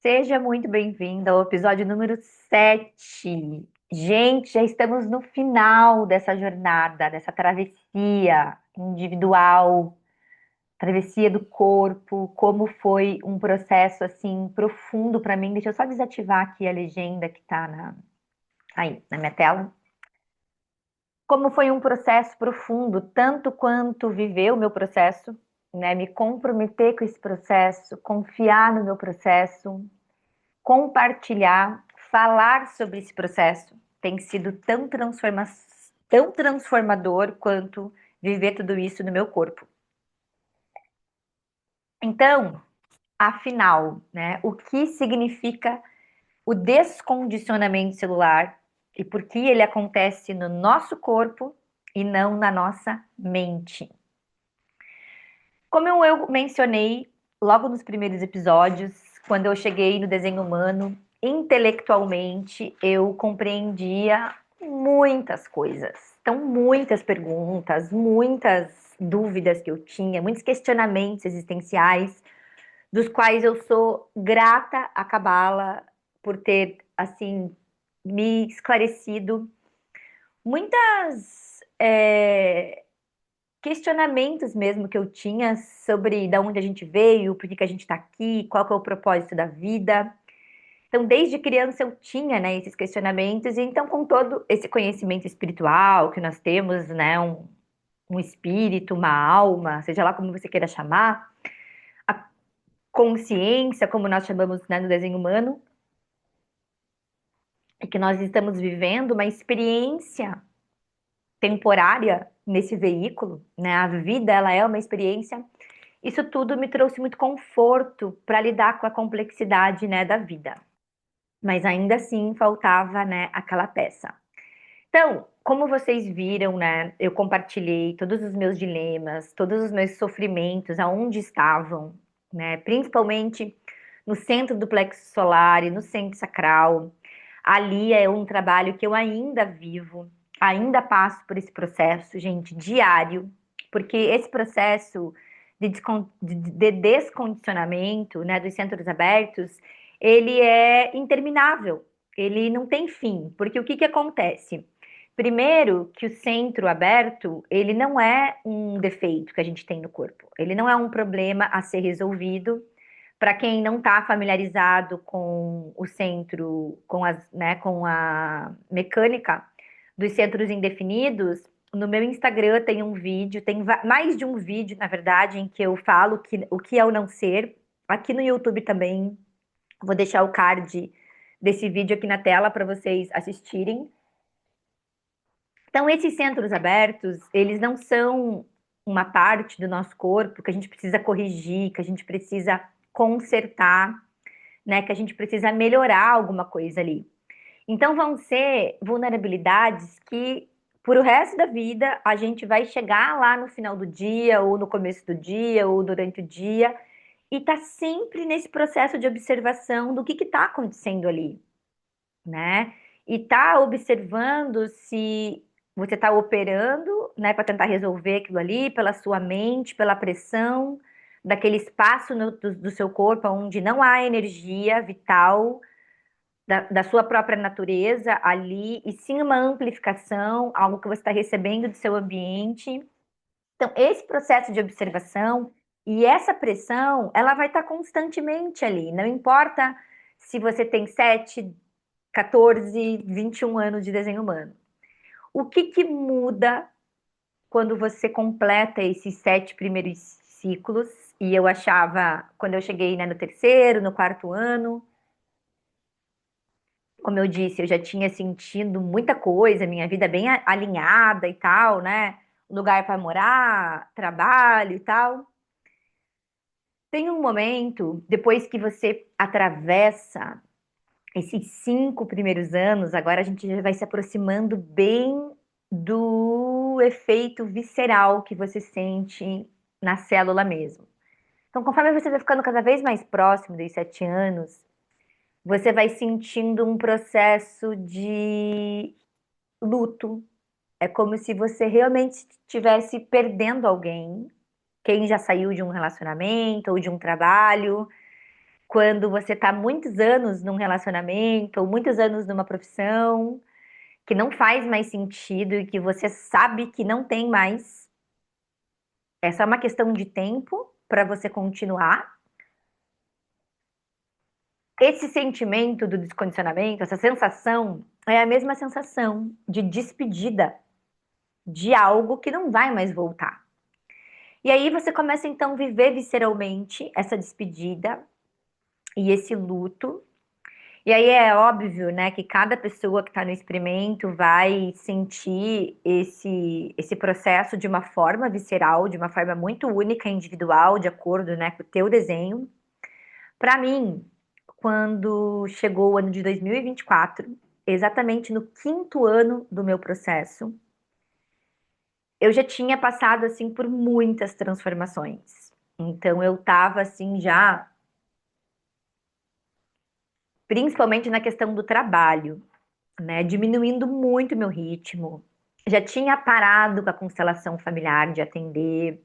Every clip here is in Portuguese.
Seja muito bem-vinda ao episódio número 7. Gente, já estamos no final dessa jornada, dessa travessia individual, travessia do corpo, como foi um processo assim profundo para mim. Deixa eu só desativar aqui a legenda que está aí na minha tela. Como foi um processo profundo, tanto quanto viver o meu processo, né? Me comprometer com esse processo, confiar no meu processo, compartilhar, falar sobre esse processo tem sido tão transformador quanto viver tudo isso no meu corpo. Então, afinal, né, o que significa o descondicionamento celular e por que ele acontece no nosso corpo e não na nossa mente? Como eu mencionei logo nos primeiros episódios, quando eu cheguei no desenho humano, intelectualmente eu compreendia muitas coisas. Então, muitas perguntas, muitas dúvidas que eu tinha, muitos questionamentos existenciais, dos quais eu sou grata à Cabala por ter, assim, me esclarecido muitas questionamentos mesmo que eu tinha sobre de onde a gente veio, por que que a gente está aqui, qual que é o propósito da vida. Então, desde criança eu tinha, né, esses questionamentos, e então com todo esse conhecimento espiritual que nós temos, né, um espírito, uma alma, seja lá como você queira chamar, a consciência, como nós chamamos, né, no desenho humano, é que nós estamos vivendo uma experiência temporária nesse veículo, né? A vida, ela é uma experiência. Isso tudo me trouxe muito conforto para lidar com a complexidade, né, da vida. Mas ainda assim faltava, né, aquela peça. Então, como vocês viram, né, eu compartilhei todos os meus dilemas, todos os meus sofrimentos, aonde estavam, né, principalmente no centro do plexo solar e no centro sacral. Ali é um trabalho que eu ainda vivo, ainda passo por esse processo, gente, diário, porque esse processo de descondicionamento, né, dos centros abertos, ele é interminável, ele não tem fim, porque o que que acontece? Primeiro, que o centro aberto, ele não é um defeito que a gente tem no corpo, ele não é um problema a ser resolvido. Para quem não está familiarizado com o centro, com a mecânica dos centros indefinidos, no meu Instagram tem um vídeo, mais de um vídeo, na verdade, em que eu falo o que é o não ser. Aqui no YouTube também, vou deixar o card desse vídeo aqui na tela para vocês assistirem. Então, esses centros abertos, eles não são uma parte do nosso corpo que a gente precisa corrigir, que a gente precisa consertar, né? Que a gente precisa melhorar alguma coisa ali. Então, vão ser vulnerabilidades que, por o resto da vida, a gente vai chegar lá no final do dia, ou no começo do dia, ou durante o dia, e tá sempre nesse processo de observação do que está acontecendo ali, né? E tá observando se você está operando, né, para tentar resolver aquilo ali, pela sua mente, pela pressão daquele espaço do seu corpo onde não há energia vital da sua própria natureza ali, e sim uma amplificação, algo que você está recebendo do seu ambiente. Então, esse processo de observação e essa pressão, ela vai estar constantemente ali, não importa se você tem 7, 14, 21 anos de desenho humano. O que que muda quando você completa esses 7 primeiros ciclos? E eu achava, quando eu cheguei, né, no terceiro, no quarto ano, como eu disse, eu já tinha sentido muita coisa, minha vida bem alinhada e tal, né? Lugar para morar, trabalho e tal. Tem um momento, depois que você atravessa esses 5 primeiros anos, agora a gente já vai se aproximando bem do efeito visceral que você sente na célula mesmo. Então, conforme você vai ficando cada vez mais próximo dos 7 anos, você vai sentindo um processo de luto. É como se você realmente estivesse perdendo alguém, quem já saiu de um relacionamento ou de um trabalho. quando você está muitos anos num relacionamento ou muitos anos numa profissão que não faz mais sentido e que você sabe que não tem mais. Essa é uma questão de tempo para você continuar. Esse sentimento do descondicionamento, essa sensação, é a mesma sensação de despedida de algo que não vai mais voltar. E aí você começa então a viver visceralmente essa despedida e esse luto. E aí é óbvio, né, que cada pessoa que está no experimento vai sentir esse processo de uma forma visceral, de uma forma muito única, individual, de acordo, né, com o teu desenho. Para mim, quando chegou o ano de 2024, exatamente no quinto ano do meu processo, eu já tinha passado assim por muitas transformações. Então eu estava assim já, principalmente na questão do trabalho, né, diminuindo muito meu ritmo. Já tinha parado com a constelação familiar de atender.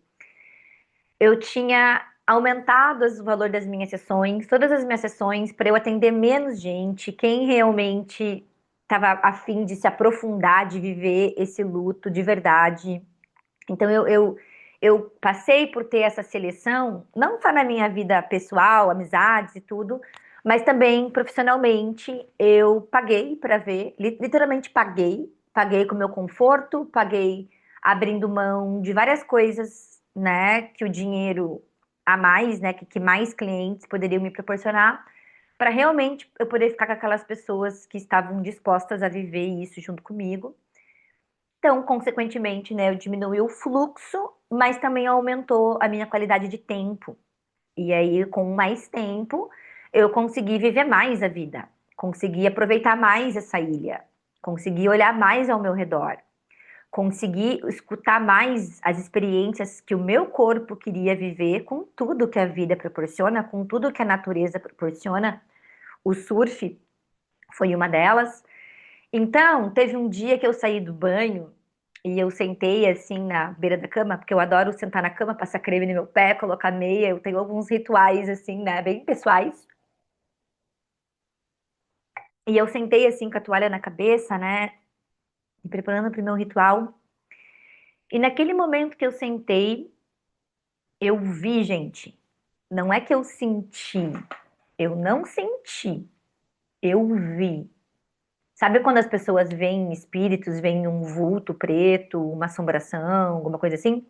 Eu tinha aumentado o valor das minhas sessões, todas as minhas sessões, para eu atender menos gente, quem realmente estava a fim de se aprofundar, de viver esse luto de verdade. Então eu passei por ter essa seleção, não só na minha vida pessoal, amizades e tudo, mas também profissionalmente. Eu paguei para ver, literalmente paguei, paguei com o meu conforto, paguei abrindo mão de várias coisas, né, que o dinheiro a mais, né, que mais clientes poderiam me proporcionar, para realmente eu poder ficar com aquelas pessoas que estavam dispostas a viver isso junto comigo. Então, consequentemente, né, eu diminui o fluxo, mas também aumentou a minha qualidade de tempo. E aí, com mais tempo, eu consegui viver mais a vida, consegui aproveitar mais essa ilha, consegui olhar mais ao meu redor, consegui escutar mais as experiências que o meu corpo queria viver com tudo que a vida proporciona, com tudo que a natureza proporciona. O surf foi uma delas. Então, teve um dia que eu saí do banho e eu sentei assim na beira da cama, porque eu adoro sentar na cama, passar creme no meu pé, colocar meia. Eu tenho alguns rituais assim, né, bem pessoais. E eu sentei assim com a toalha na cabeça, né, me preparando para o meu ritual. E naquele momento que eu sentei, eu vi, gente. Não é que eu senti, eu não senti, eu vi. Sabe quando as pessoas veem espíritos, veem um vulto preto, uma assombração, alguma coisa assim?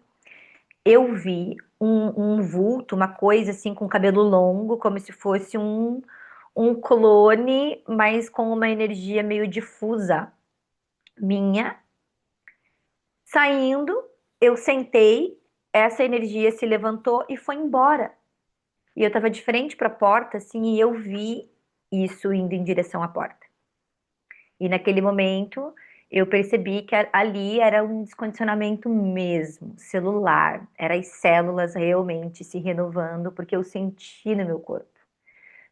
Eu vi um vulto, uma coisa assim com cabelo longo, como se fosse um clone, mas com uma energia meio difusa minha, saindo. Eu sentei, essa energia se levantou e foi embora. E eu tava de frente para a porta, assim, e eu vi isso indo em direção à porta. E naquele momento eu percebi que ali era um descondicionamento mesmo, celular. Eram as células realmente se renovando, porque eu senti no meu corpo.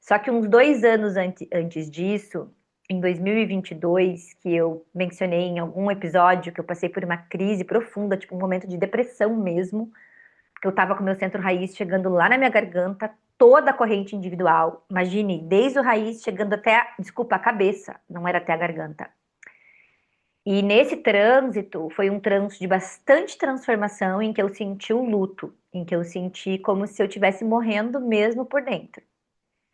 Só que uns 2 anos antes disso, em 2022, que eu mencionei em algum episódio que eu passei por uma crise profunda, tipo um momento de depressão mesmo, que eu tava com meu centro raiz chegando lá na minha garganta, toda a corrente individual. Imagine, desde o raiz chegando até, desculpa, a cabeça, não era até a garganta. E nesse trânsito, foi um trânsito de bastante transformação em que eu senti o luto, em que eu senti como se eu estivesse morrendo mesmo por dentro.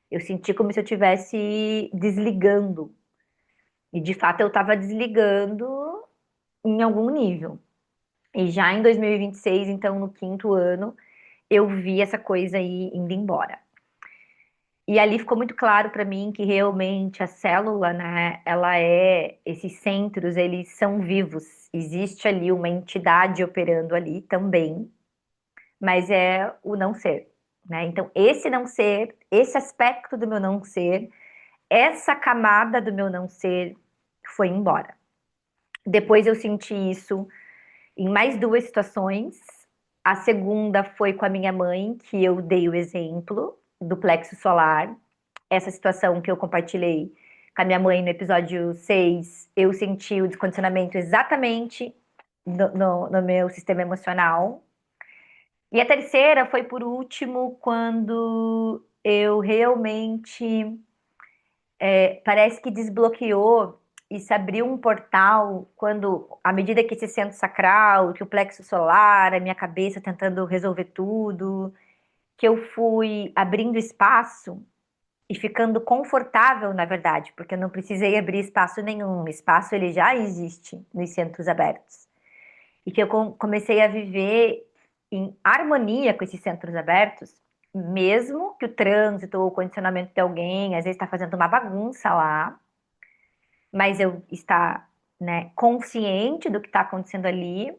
Eu senti como se eu estivesse desligando. E de fato eu estava desligando em algum nível. E já em 2026, então no quinto ano, eu vi essa coisa aí indo embora. E ali ficou muito claro para mim que realmente a célula, né, ela esses centros, eles são vivos. Existe ali uma entidade operando ali também, mas é o não ser, né? Então, esse não ser, esse aspecto do meu não ser, essa camada do meu não ser foi embora. Depois eu senti isso em mais duas situações. A segunda foi com a minha mãe, que eu dei o exemplo do plexo solar. Essa situação que eu compartilhei com a minha mãe no episódio 6, eu senti o descondicionamento exatamente no meu sistema emocional. E a terceira foi por último, quando eu realmente parece que desbloqueou e se abriu um portal quando, à medida que esse centro sacral, que o plexo solar, a minha cabeça tentando resolver tudo, que eu fui abrindo espaço e ficando confortável, na verdade, porque eu não precisei abrir espaço nenhum, o espaço ele já existe nos centros abertos. E que eu comecei a viver em harmonia com esses centros abertos, mesmo que o trânsito ou o condicionamento de alguém às vezes está fazendo uma bagunça lá, mas eu estar, né, consciente do que está acontecendo ali.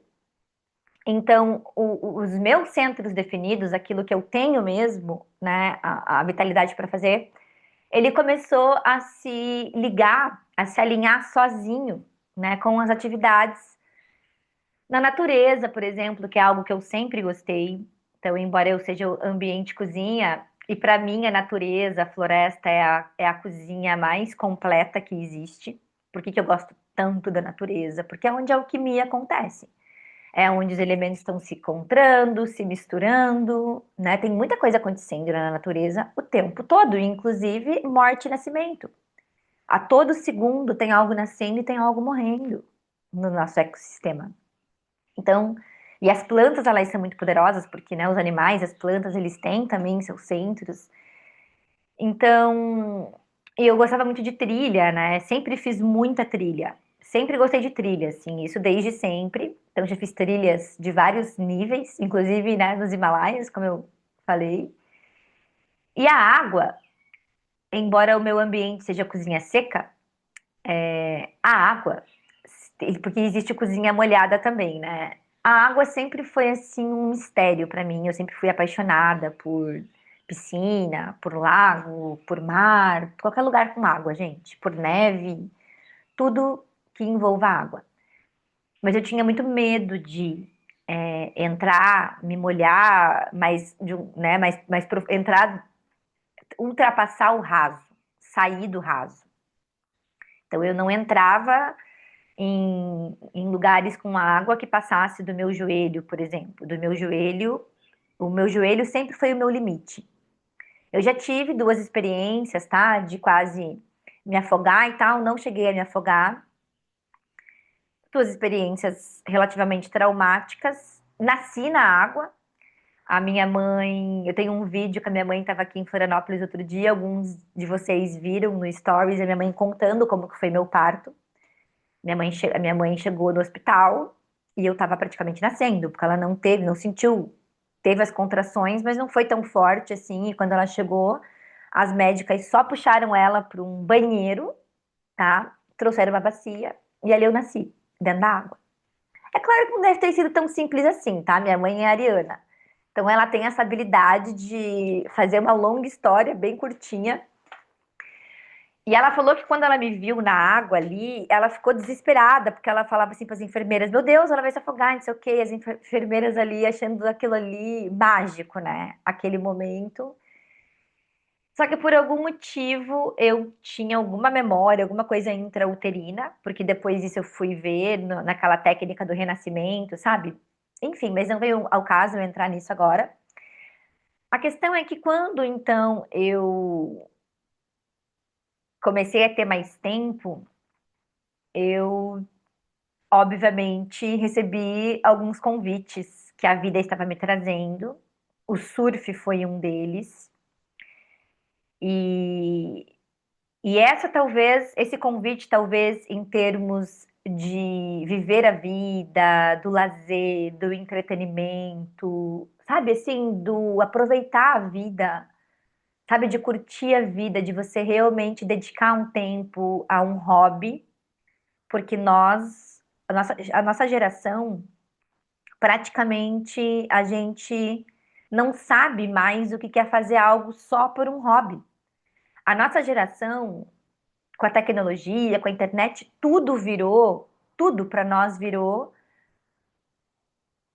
Então, os meus centros definidos, aquilo que eu tenho mesmo, né, a vitalidade para fazer, ele começou a se ligar, a se alinhar sozinho, né, com as atividades na natureza, por exemplo, que é algo que eu sempre gostei. Então, embora eu seja o ambiente cozinha, e para mim a natureza, a floresta é a cozinha mais completa que existe. Por que que eu gosto tanto da natureza? Porque é onde a alquimia acontece. É onde os elementos estão se encontrando, se misturando, né? Tem muita coisa acontecendo na natureza o tempo todo, inclusive morte e nascimento. A todo segundo tem algo nascendo e tem algo morrendo no nosso ecossistema. Então, e as plantas, elas são muito poderosas, porque, né, os animais, as plantas, eles têm também seus centros. Então, e eu gostava muito de trilha, né? Sempre fiz muita trilha. Sempre gostei de trilha, assim, isso desde sempre. Então, já fiz trilhas de vários níveis, inclusive, né, nos Himalaias, como eu falei. E a água, embora o meu ambiente seja cozinha seca, a água, porque existe cozinha molhada também, né? A água sempre foi assim um mistério para mim. Eu sempre fui apaixonada por piscina, por lago, por mar, qualquer lugar com água, gente, por neve, tudo que envolva água. Mas eu tinha muito medo de entrar, me molhar, né, entrar, ultrapassar o raso, sair do raso. Então eu não entrava em lugares com água que passasse do meu joelho, por exemplo. Do meu joelho, o meu joelho sempre foi o meu limite. Eu já tive duas experiências, tá? De quase me afogar e tal, não cheguei a me afogar. Duas experiências relativamente traumáticas. Nasci na água. A minha mãe, eu tenho um vídeo que a minha mãe estava aqui em Florianópolis outro dia, alguns de vocês viram no Stories a minha mãe contando como que foi meu parto. A minha mãe chegou no hospital e eu estava praticamente nascendo, porque ela não teve, não sentiu, teve as contrações, mas não foi tão forte assim. E quando ela chegou, as médicas só puxaram ela para um banheiro, tá? Trouxeram uma bacia e ali eu nasci, dentro da água. É claro que não deve ter sido tão simples assim, tá? Minha mãe é ariana. Então ela tem essa habilidade de fazer uma longa história bem curtinha. E ela falou que quando ela me viu na água ali, ela ficou desesperada, porque ela falava assim para as enfermeiras: Meu Deus, ela vai se afogar, não sei o quê. As enfermeiras ali achando aquilo ali mágico, né? Aquele momento. Só que por algum motivo eu tinha alguma memória, alguma coisa intrauterina, porque depois disso eu fui ver naquela técnica do renascimento, sabe? Enfim, mas não veio ao caso eu entrar nisso agora. A questão é que quando então eu comecei a ter mais tempo, eu obviamente recebi alguns convites que a vida estava me trazendo. O surf foi um deles. E, e esse convite, talvez, em termos de viver a vida, do lazer, do entretenimento, sabe, assim, do aproveitar a vida, sabe, de curtir a vida, de você realmente dedicar um tempo a um hobby, porque a nossa geração, praticamente a gente não sabe mais o que quer fazer algo só por um hobby. A nossa geração, com a tecnologia, com a internet, tudo para nós virou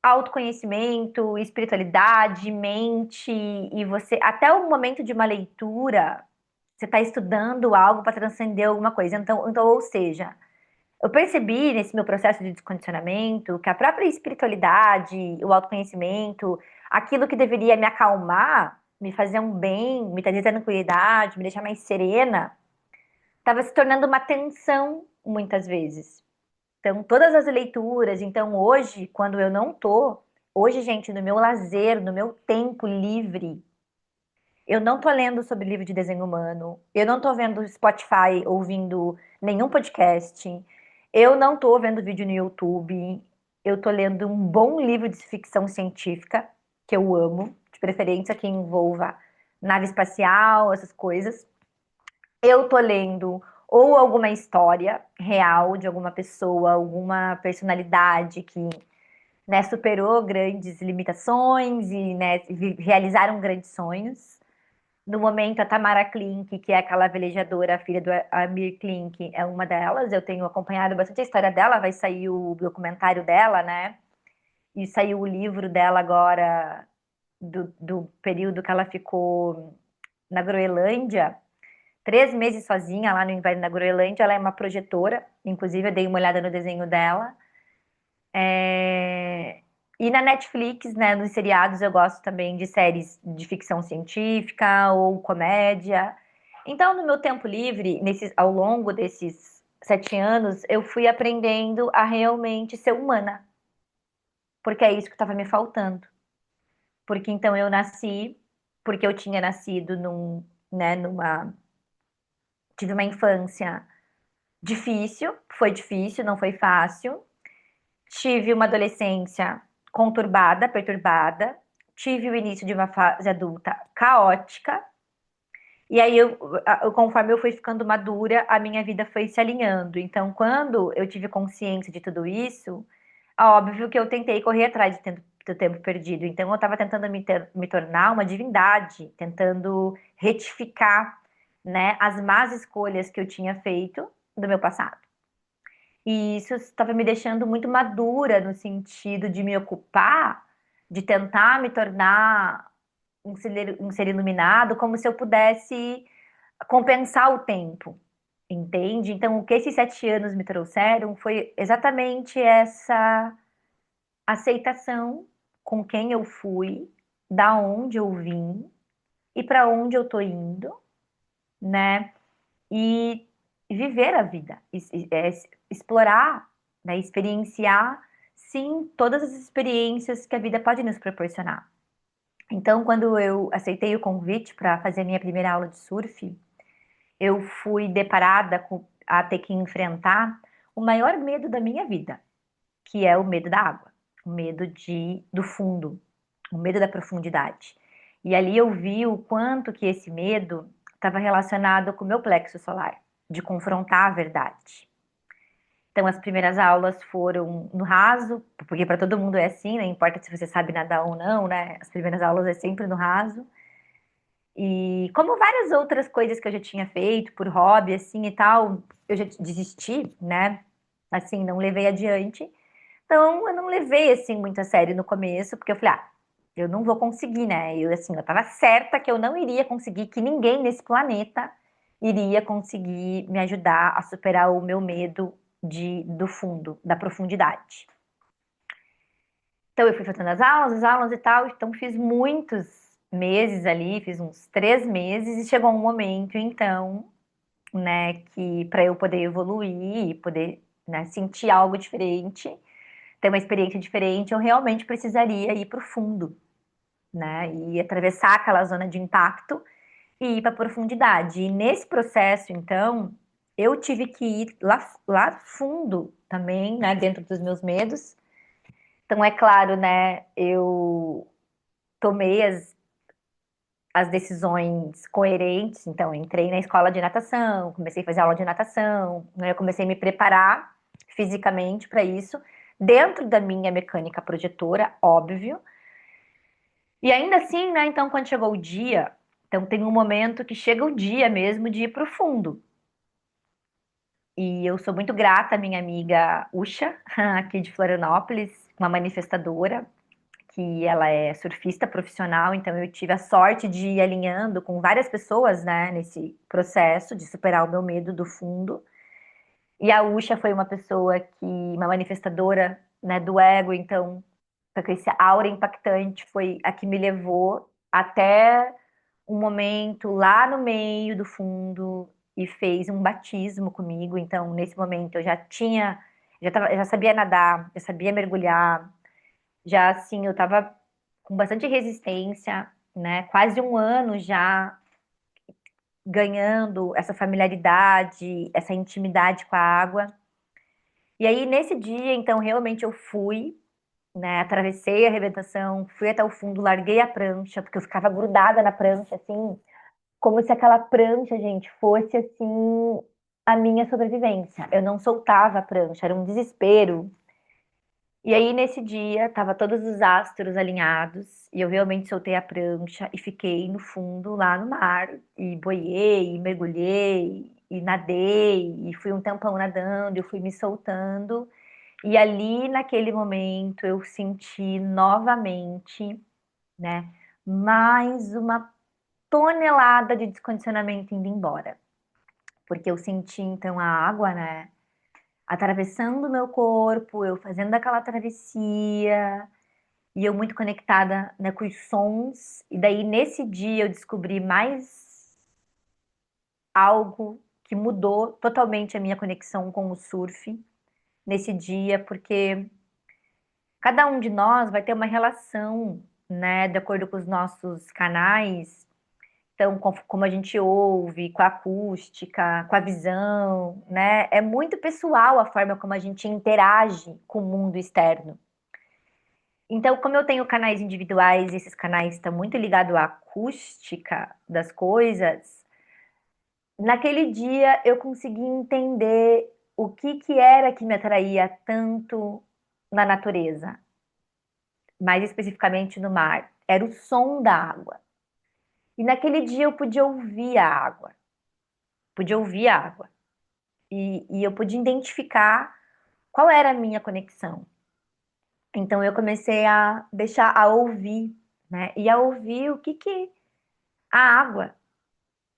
autoconhecimento, espiritualidade, mente, e você, até o momento de uma leitura, você está estudando algo para transcender alguma coisa. Então, ou seja, eu percebi nesse meu processo de descondicionamento que a própria espiritualidade, o autoconhecimento, aquilo que deveria me acalmar, me fazer um bem, me trazer tranquilidade, me deixar mais serena, estava se tornando uma tensão muitas vezes. Então, todas as leituras, então hoje, quando eu não tô, hoje, gente, no meu lazer, no meu tempo livre, eu não tô lendo sobre livro de desenho humano, eu não tô vendo Spotify, ouvindo nenhum podcast, eu não tô vendo vídeo no YouTube, eu tô lendo um bom livro de ficção científica, que eu amo, de preferência que envolva nave espacial, essas coisas. Eu tô lendo ou alguma história real de alguma pessoa, alguma personalidade que, né, superou grandes limitações e, né, realizaram grandes sonhos. No momento, a Tamara Klink, que é aquela velejadora, filha do Amir Klink, é uma delas. Eu tenho acompanhado bastante a história dela. Vai sair o documentário dela, né? E saiu o livro dela agora, do período que ela ficou na Groenlândia. 3 meses sozinha lá no inverno na Groenlândia. Ela é uma projetora. Inclusive, eu dei uma olhada no desenho dela. É, E na Netflix, né, nos seriados, eu gosto também de séries de ficção científica ou comédia. Então, no meu tempo livre, ao longo desses 7 anos, eu fui aprendendo a realmente ser humana, porque é isso que estava me faltando. Porque então eu nasci, porque eu tinha nascido né, tive uma infância difícil, foi difícil, não foi fácil. Tive uma adolescência conturbada, perturbada. Tive o início de uma fase adulta caótica. E aí, conforme eu fui ficando madura, a minha vida foi se alinhando. Então, quando eu tive consciência de tudo isso, é óbvio que eu tentei correr atrás do tempo perdido. Então, eu estava tentando me tornar uma divindade, tentando retificar, né, as más escolhas que eu tinha feito do meu passado. E isso estava me deixando muito madura no sentido de me ocupar, de tentar me tornar um ser iluminado, como se eu pudesse compensar o tempo, entende? Então, o que esses 7 anos me trouxeram foi exatamente essa aceitação com quem eu fui, da onde eu vim e para onde eu tô indo, né? E viver a vida, explorar, né, experienciar, sim, todas as experiências que a vida pode nos proporcionar. Então, quando eu aceitei o convite para fazer minha primeira aula de surf, eu fui deparada a ter que enfrentar o maior medo da minha vida, que é o medo da água, o medo do fundo, o medo da profundidade. E ali eu vi o quanto que esse medo estava relacionado com o meu plexo solar, de confrontar a verdade. Então, as primeiras aulas foram no raso, porque para todo mundo é assim, né? Não importa se você sabe nadar ou não, né? As primeiras aulas é sempre no raso. E como várias outras coisas que eu já tinha feito por hobby, assim e tal, eu já desisti, né? Assim, não levei adiante. Então, eu não levei, assim, muito a sério no começo, porque eu falei, eu não vou conseguir, né? Eu, assim, eu tava certa que eu não iria conseguir, que ninguém nesse planeta iria conseguir me ajudar a superar o meu medo do fundo, da profundidade. Então, eu fui fazendo as aulas e tal, então fiz muitos meses ali, fiz uns 3 meses, e chegou um momento, então, né, que para eu poder evoluir e poder, né, sentir algo diferente, ter uma experiência diferente, eu realmente precisaria ir para o fundo, né? E atravessar aquela zona de impacto e ir para a profundidade. E nesse processo, então, eu tive que ir lá fundo também, né? Dentro dos meus medos. Então, é claro, né? Eu tomei as decisões coerentes. Então, entrei na escola de natação, comecei a fazer aula de natação, né? Eu comecei a me preparar fisicamente para isso, dentro da minha mecânica projetora, óbvio. E ainda assim, né? Então, quando chegou o dia, então tem um momento que chega o dia mesmo de ir para o fundo. E eu sou muito grata à minha amiga Usha, aqui de Florianópolis, uma manifestadora, que ela é surfista profissional, então eu tive a sorte de ir alinhando com várias pessoas, né, nesse processo de superar o meu medo do fundo. E a Usha foi uma manifestadora, né, do ego, então, com esse aura impactante, foi a que me levou até um momento lá no meio do fundo e fez um batismo comigo. Então, nesse momento, eu já tinha, já sabia nadar, já sabia mergulhar, já assim, eu estava com bastante resistência, né? Quase um ano já ganhando essa familiaridade, essa intimidade com a água. E aí, nesse dia, então, realmente eu fui, né? Atravessei a arrebentação, fui até o fundo, larguei a prancha, porque eu ficava grudada na prancha, assim, como se aquela prancha, gente, fosse, assim, a minha sobrevivência. Eu não soltava a prancha, era um desespero. E aí, nesse dia, tava todos os astros alinhados, e eu realmente soltei a prancha e fiquei no fundo, lá no mar, e boiei, e mergulhei, e nadei, e fui um tempão nadando, eu fui me soltando. E ali, naquele momento, eu senti novamente, né, mais uma tonelada de descondicionamento indo embora. Porque eu senti, então, a água, né, atravessando o meu corpo, eu fazendo aquela travessia, e eu muito conectada, né, com os sons. E daí, nesse dia, eu descobri mais algo que mudou totalmente a minha conexão com o surf nesse dia, porque cada um de nós vai ter uma relação, né, de acordo com os nossos canais. Então, como a gente ouve, com a acústica, com a visão, né? É muito pessoal a forma como a gente interage com o mundo externo. Então, como eu tenho canais individuais e esses canais estão muito ligados à acústica das coisas, naquele dia eu consegui entender o que que era que me atraía tanto na natureza, mais especificamente no mar. Era o som da água. E naquele dia eu podia ouvir a água, podia ouvir a água. E eu pude identificar qual era a minha conexão. Então eu comecei a deixar a ouvir, né? E a ouvir o que que a água,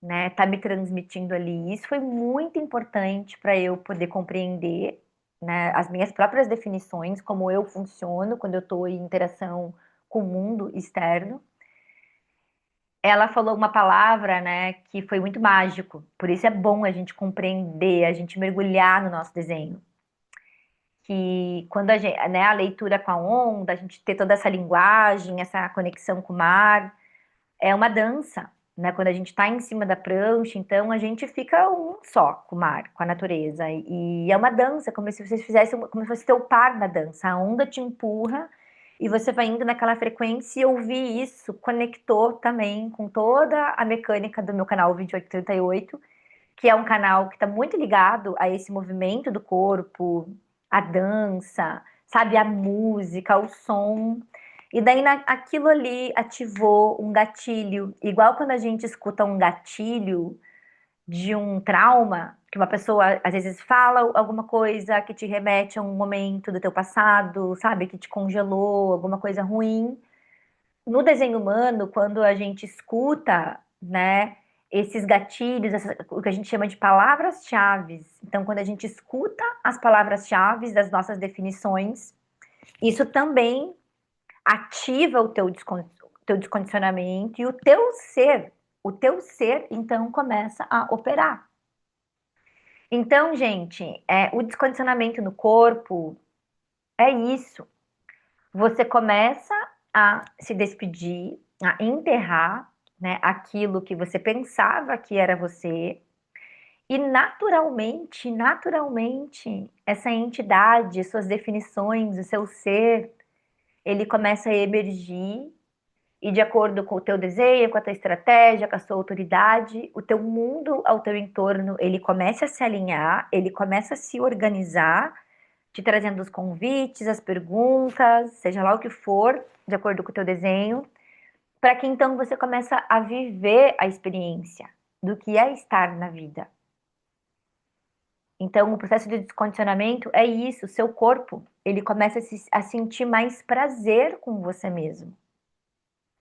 né, tá me transmitindo ali. Isso foi muito importante para eu poder compreender, né, as minhas próprias definições, como eu funciono quando eu estou em interação com o mundo externo. Ela falou uma palavra, né, que foi muito mágico. Por isso é bom a gente compreender, a gente mergulhar no nosso desenho. Que quando a gente, né, a leitura com a onda, a gente ter toda essa linguagem, essa conexão com o mar, é uma dança, né? Quando a gente está em cima da prancha, então a gente fica um só com o mar, com a natureza. E é uma dança, como se você fizesse, como se fosse teu par na dança. A onda te empurra e você vai indo naquela frequência e ouvir isso conectou também com toda a mecânica do meu canal 2838, que é um canal que está muito ligado a esse movimento do corpo, a dança, sabe, a música, o som. E daí aquilo ali ativou um gatilho, igual quando a gente escuta um gatilho de um trauma, que uma pessoa às vezes fala alguma coisa que te remete a um momento do teu passado, sabe, que te congelou, alguma coisa ruim. No desenho humano, quando a gente escuta, né, esses gatilhos, o que a gente chama de palavras-chave. Então, quando a gente escuta as palavras-chave das nossas definições, isso também ativa teu descondicionamento e o teu ser, então, começa a operar. Então, gente, o descondicionamento no corpo é isso. Você começa a se despedir, a enterrar, né, aquilo que você pensava que era você, e naturalmente, essa entidade, suas definições, o seu ser, ele começa a emergir, e de acordo com o teu desejo, com a tua estratégia, com a sua autoridade, o teu mundo ao teu entorno, ele começa a se alinhar, ele começa a se organizar, te trazendo os convites, as perguntas, seja lá o que for, de acordo com o teu desenho, para que então você começa a viver a experiência do que é estar na vida. Então, o processo de descondicionamento é isso, o seu corpo, ele começa a sentir mais prazer com você mesmo.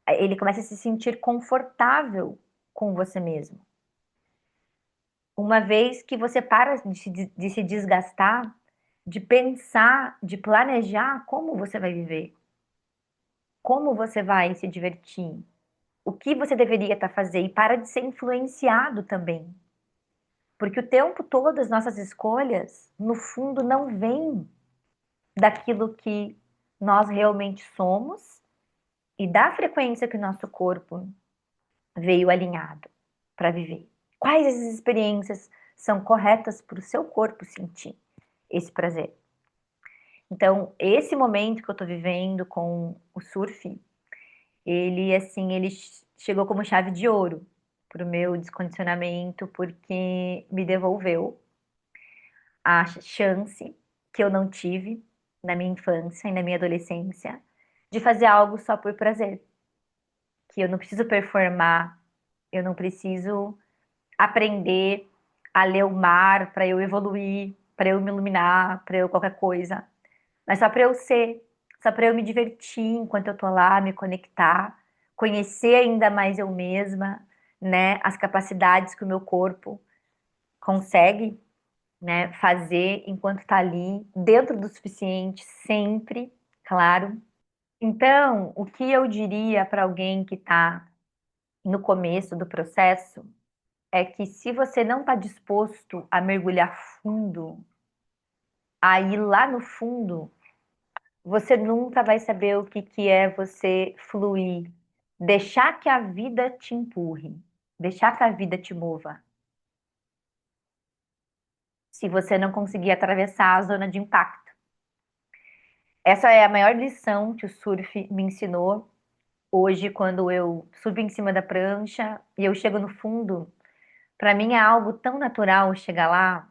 Ele começa a se sentir confortável com você mesmo. Uma vez que você para de se desgastar, de pensar, de planejar como você vai viver, como você vai se divertir. o que você deveria estar fazendo e para de ser influenciado também. Porque o tempo todo as nossas escolhas, no fundo, não vêm daquilo que nós realmente somos e da frequência que o nosso corpo veio alinhado para viver. Quais as experiências são corretas para o seu corpo sentir esse prazer? Então, esse momento que eu estou vivendo com o surf, ele assim, ele chegou como chave de ouro para o meu descondicionamento, porque me devolveu a chance que eu não tive na minha infância e na minha adolescência de fazer algo só por prazer, que eu não preciso performar, eu não preciso aprender a ler o mar para eu evoluir, para eu me iluminar, para eu qualquer coisa, mas só para eu ser, só para eu me divertir enquanto eu tô lá, me conectar, conhecer ainda mais eu mesma, né, as capacidades que o meu corpo consegue, né, fazer enquanto tá ali, dentro do suficiente, sempre, claro. Então, o que eu diria para alguém que está no começo do processo é que se você não está disposto a mergulhar fundo, a ir lá no fundo, você nunca vai saber o que que é você fluir, deixar que a vida te empurre, deixar que a vida te mova. Se você não conseguir atravessar a zona de impacto. Essa é a maior lição que o surf me ensinou hoje, quando eu subo em cima da prancha e eu chego no fundo. Para mim é algo tão natural chegar lá,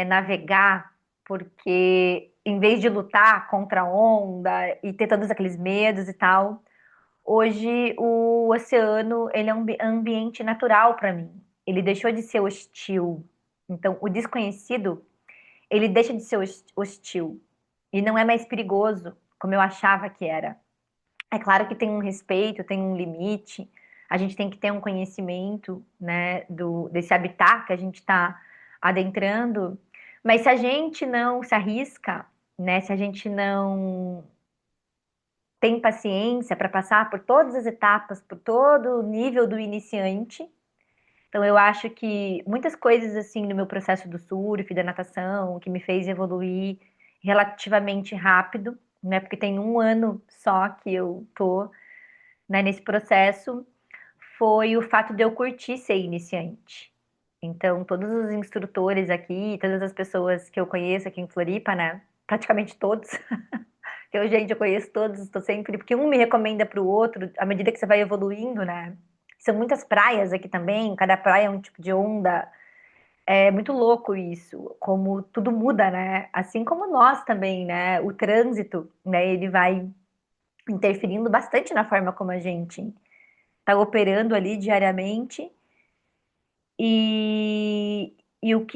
navegar, porque em vez de lutar contra a onda e ter todos aqueles medos e tal, hoje o oceano ele é um ambiente natural para mim. Ele deixou de ser hostil. Então, o desconhecido, ele deixa de ser hostil e não é mais perigoso, como eu achava que era. É claro que tem um respeito, tem um limite. A gente tem que ter um conhecimento, né, desse habitat que a gente está adentrando. Mas se a gente não se arrisca, né, se a gente não tem paciência para passar por todas as etapas, por todo o nível do iniciante, então eu acho que muitas coisas assim no meu processo do surf, da natação, que me fez evoluir relativamente rápido, né, porque tem um ano só que eu tô, né, nesse processo, foi o fato de eu curtir ser iniciante. Então, todos os instrutores aqui, todas as pessoas que eu conheço aqui em Floripa, né? Praticamente todos. Eu, gente, eu conheço todos, estou sempre. Porque um me recomenda para o outro, à medida que você vai evoluindo, né? São muitas praias aqui também, cada praia é um tipo de onda. É muito louco isso, como tudo muda, né? Assim como nós também, né? O trânsito, né? Ele vai interferindo bastante na forma como a gente está operando ali diariamente. E,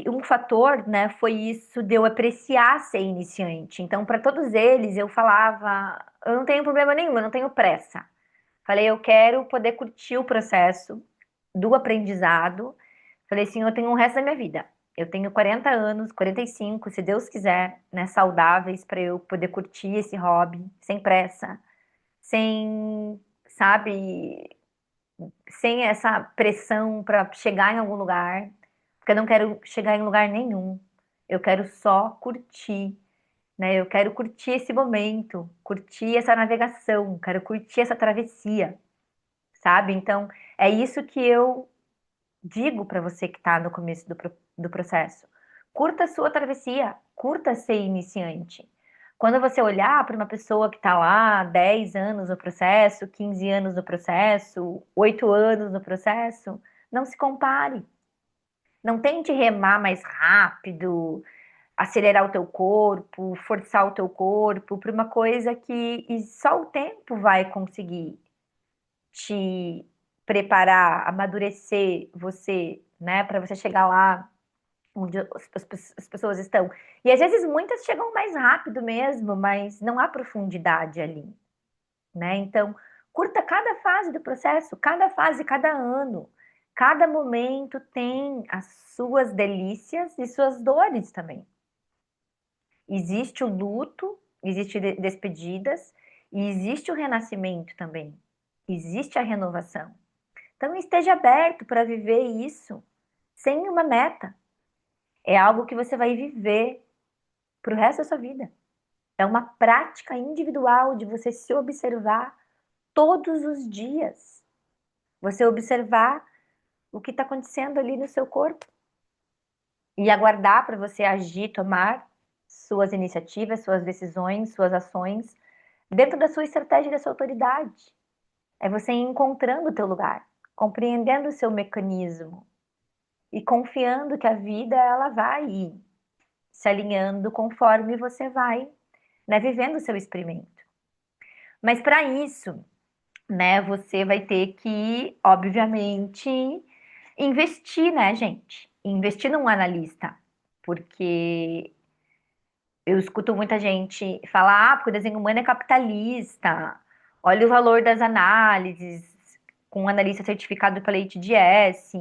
um fator, né, foi isso de eu apreciar ser iniciante. Então, para todos eles, eu falava: eu não tenho problema nenhum, eu não tenho pressa. Falei: eu quero poder curtir o processo do aprendizado. Falei assim: eu tenho o resto da minha vida. Eu tenho 40 anos, 45, se Deus quiser, né, saudáveis para eu poder curtir esse hobby sem pressa, sem, sabe, sem essa pressão para chegar em algum lugar, porque eu não quero chegar em lugar nenhum. Eu quero só curtir, né? Eu quero curtir esse momento, curtir essa navegação, quero curtir essa travessia, sabe? Então, é isso que eu digo para você que está no começo do processo. Curta a sua travessia, curta ser iniciante. Quando você olhar para uma pessoa que está lá 10 anos no processo, 15 anos no processo, 8 anos no processo, não se compare. Não tente remar mais rápido, acelerar o teu corpo, forçar o teu corpo para uma coisa que e só o tempo vai conseguir te preparar, amadurecer você, né, para você chegar lá onde as pessoas estão. E às vezes muitas chegam mais rápido mesmo, mas não há profundidade ali, né? Então, curta cada fase do processo, cada fase, cada ano. Cada momento tem as suas delícias e suas dores também. Existe o luto, existe despedidas e existe o renascimento também. existe a renovação. Então esteja aberto para viver isso sem uma meta. É algo que você vai viver para o resto da sua vida. É uma prática individual de você se observar todos os dias. Você observar o que está acontecendo ali no seu corpo e aguardar para você agir, tomar suas iniciativas, suas decisões, suas ações dentro da sua estratégia e da sua autoridade. É você ir encontrando o teu lugar, compreendendo o seu mecanismo e confiando que a vida ela vai se alinhando conforme você vai, né, vivendo o seu experimento. Mas para isso, né, você vai ter que, obviamente, investir, né, gente? Investir num analista, porque eu escuto muita gente falar, porque o desenho humano é capitalista. Olha o valor das análises, com um analista certificado pela HDS,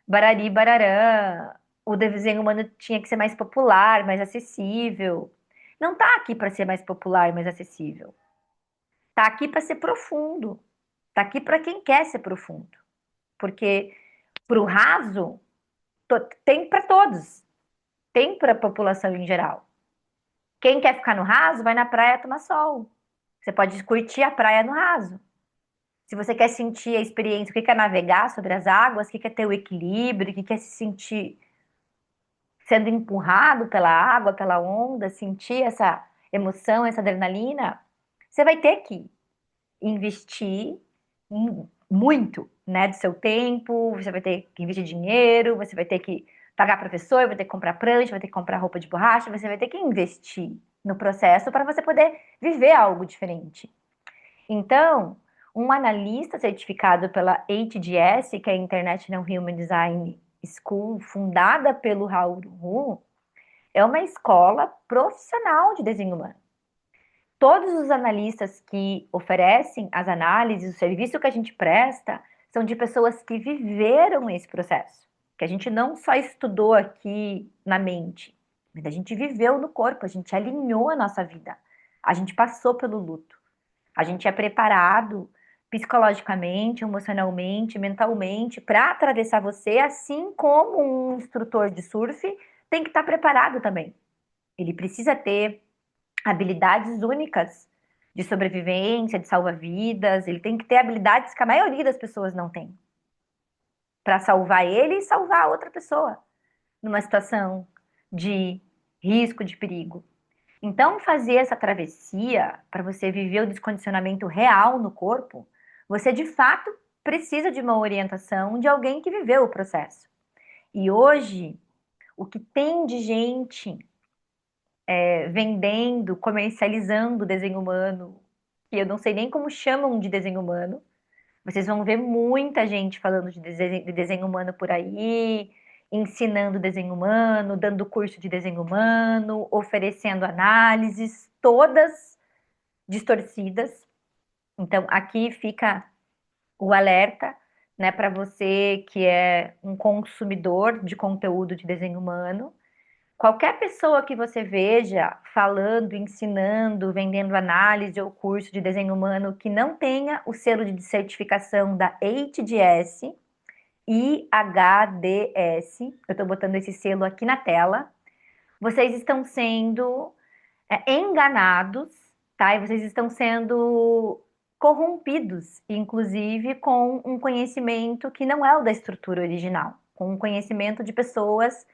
barari bararã. O desenho humano tinha que ser mais popular, mais acessível. Não tá aqui para ser mais popular, mais acessível. Tá aqui para ser profundo. Tá aqui para quem quer ser profundo. Porque pro raso tem para todos, tem para a população em geral. Quem quer ficar no raso, vai na praia tomar sol. Você pode curtir a praia no raso. Se você quer sentir a experiência, o que é navegar sobre as águas, o que é ter o equilíbrio, o que é se sentir sendo empurrado pela água, pela onda, sentir essa emoção, essa adrenalina, você vai ter que investir muito, né, do seu tempo, você vai ter que investir dinheiro, você vai ter que pagar professor, vai ter que comprar prancha, vai ter que comprar roupa de borracha, você vai ter que investir no processo para você poder viver algo diferente. Então, um analista certificado pela HDS, que é a International Human Design School, fundada pelo Raul Ru, é uma escola profissional de desenho humano. Todos os analistas que oferecem as análises, o serviço que a gente presta, são de pessoas que viveram esse processo. Que a gente não só estudou aqui na mente, mas a gente viveu no corpo, a gente alinhou a nossa vida. A gente passou pelo luto. A gente é preparado psicologicamente, emocionalmente, mentalmente para atravessar você, assim como um instrutor de surf tem que estar preparado também. Ele precisa ter habilidades únicas de sobrevivência, de salva-vidas. Ele tem que ter habilidades que a maioria das pessoas não tem para salvar ele e salvar outra pessoa numa situação de risco, de perigo. Então, fazer essa travessia para você viver o descondicionamento real no corpo, você de fato precisa de uma orientação de alguém que viveu o processo. E hoje, o que tem de gente vendendo, comercializando desenho humano, que eu não sei nem como chamam de desenho humano. Vocês vão ver muita gente falando de desenho humano por aí, ensinando desenho humano, dando curso de desenho humano, oferecendo análises, todas distorcidas. Então, aqui fica o alerta, né, para você que é um consumidor de conteúdo de desenho humano. Qualquer pessoa que você veja falando, ensinando, vendendo análise ou curso de desenho humano que não tenha o selo de certificação da HDS e IHDS, eu estou botando esse selo aqui na tela, vocês estão sendo enganados, tá? E vocês estão sendo corrompidos, inclusive com um conhecimento que não é o da estrutura original, com um conhecimento de pessoas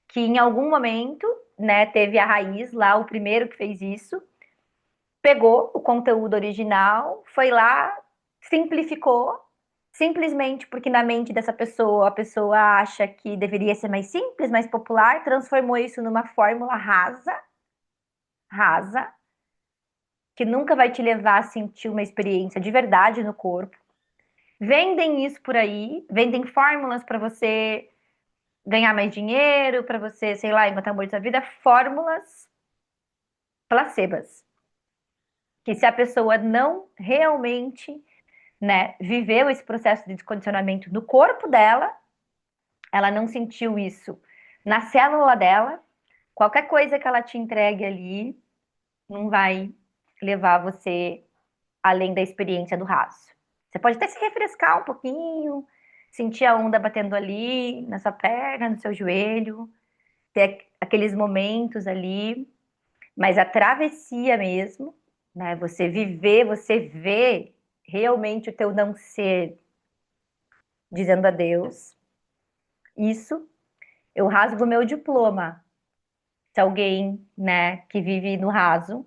que em algum momento, né, teve a raiz lá, o primeiro que fez isso, pegou o conteúdo original, foi lá, simplificou, simplesmente porque na mente dessa pessoa, a pessoa acha que deveria ser mais simples, mais popular, transformou isso numa fórmula rasa, rasa, que nunca vai te levar a sentir uma experiência de verdade no corpo. Vendem isso por aí, vendem fórmulas para você ganhar mais dinheiro, para você, sei lá, encontrar o amor da sua vida, fórmulas placebas. Que se a pessoa não realmente, né, viveu esse processo de descondicionamento no corpo dela, ela não sentiu isso na célula dela, qualquer coisa que ela te entregue ali não vai levar você além da experiência do raso. Você pode até se refrescar um pouquinho, sentir a onda batendo ali na sua perna, no seu joelho, ter aqueles momentos ali, mas a travessia mesmo, né? Você viver, você vê realmente o teu não ser dizendo adeus. Isso, eu rasgo meu diploma. Se alguém, né, que vive no raso,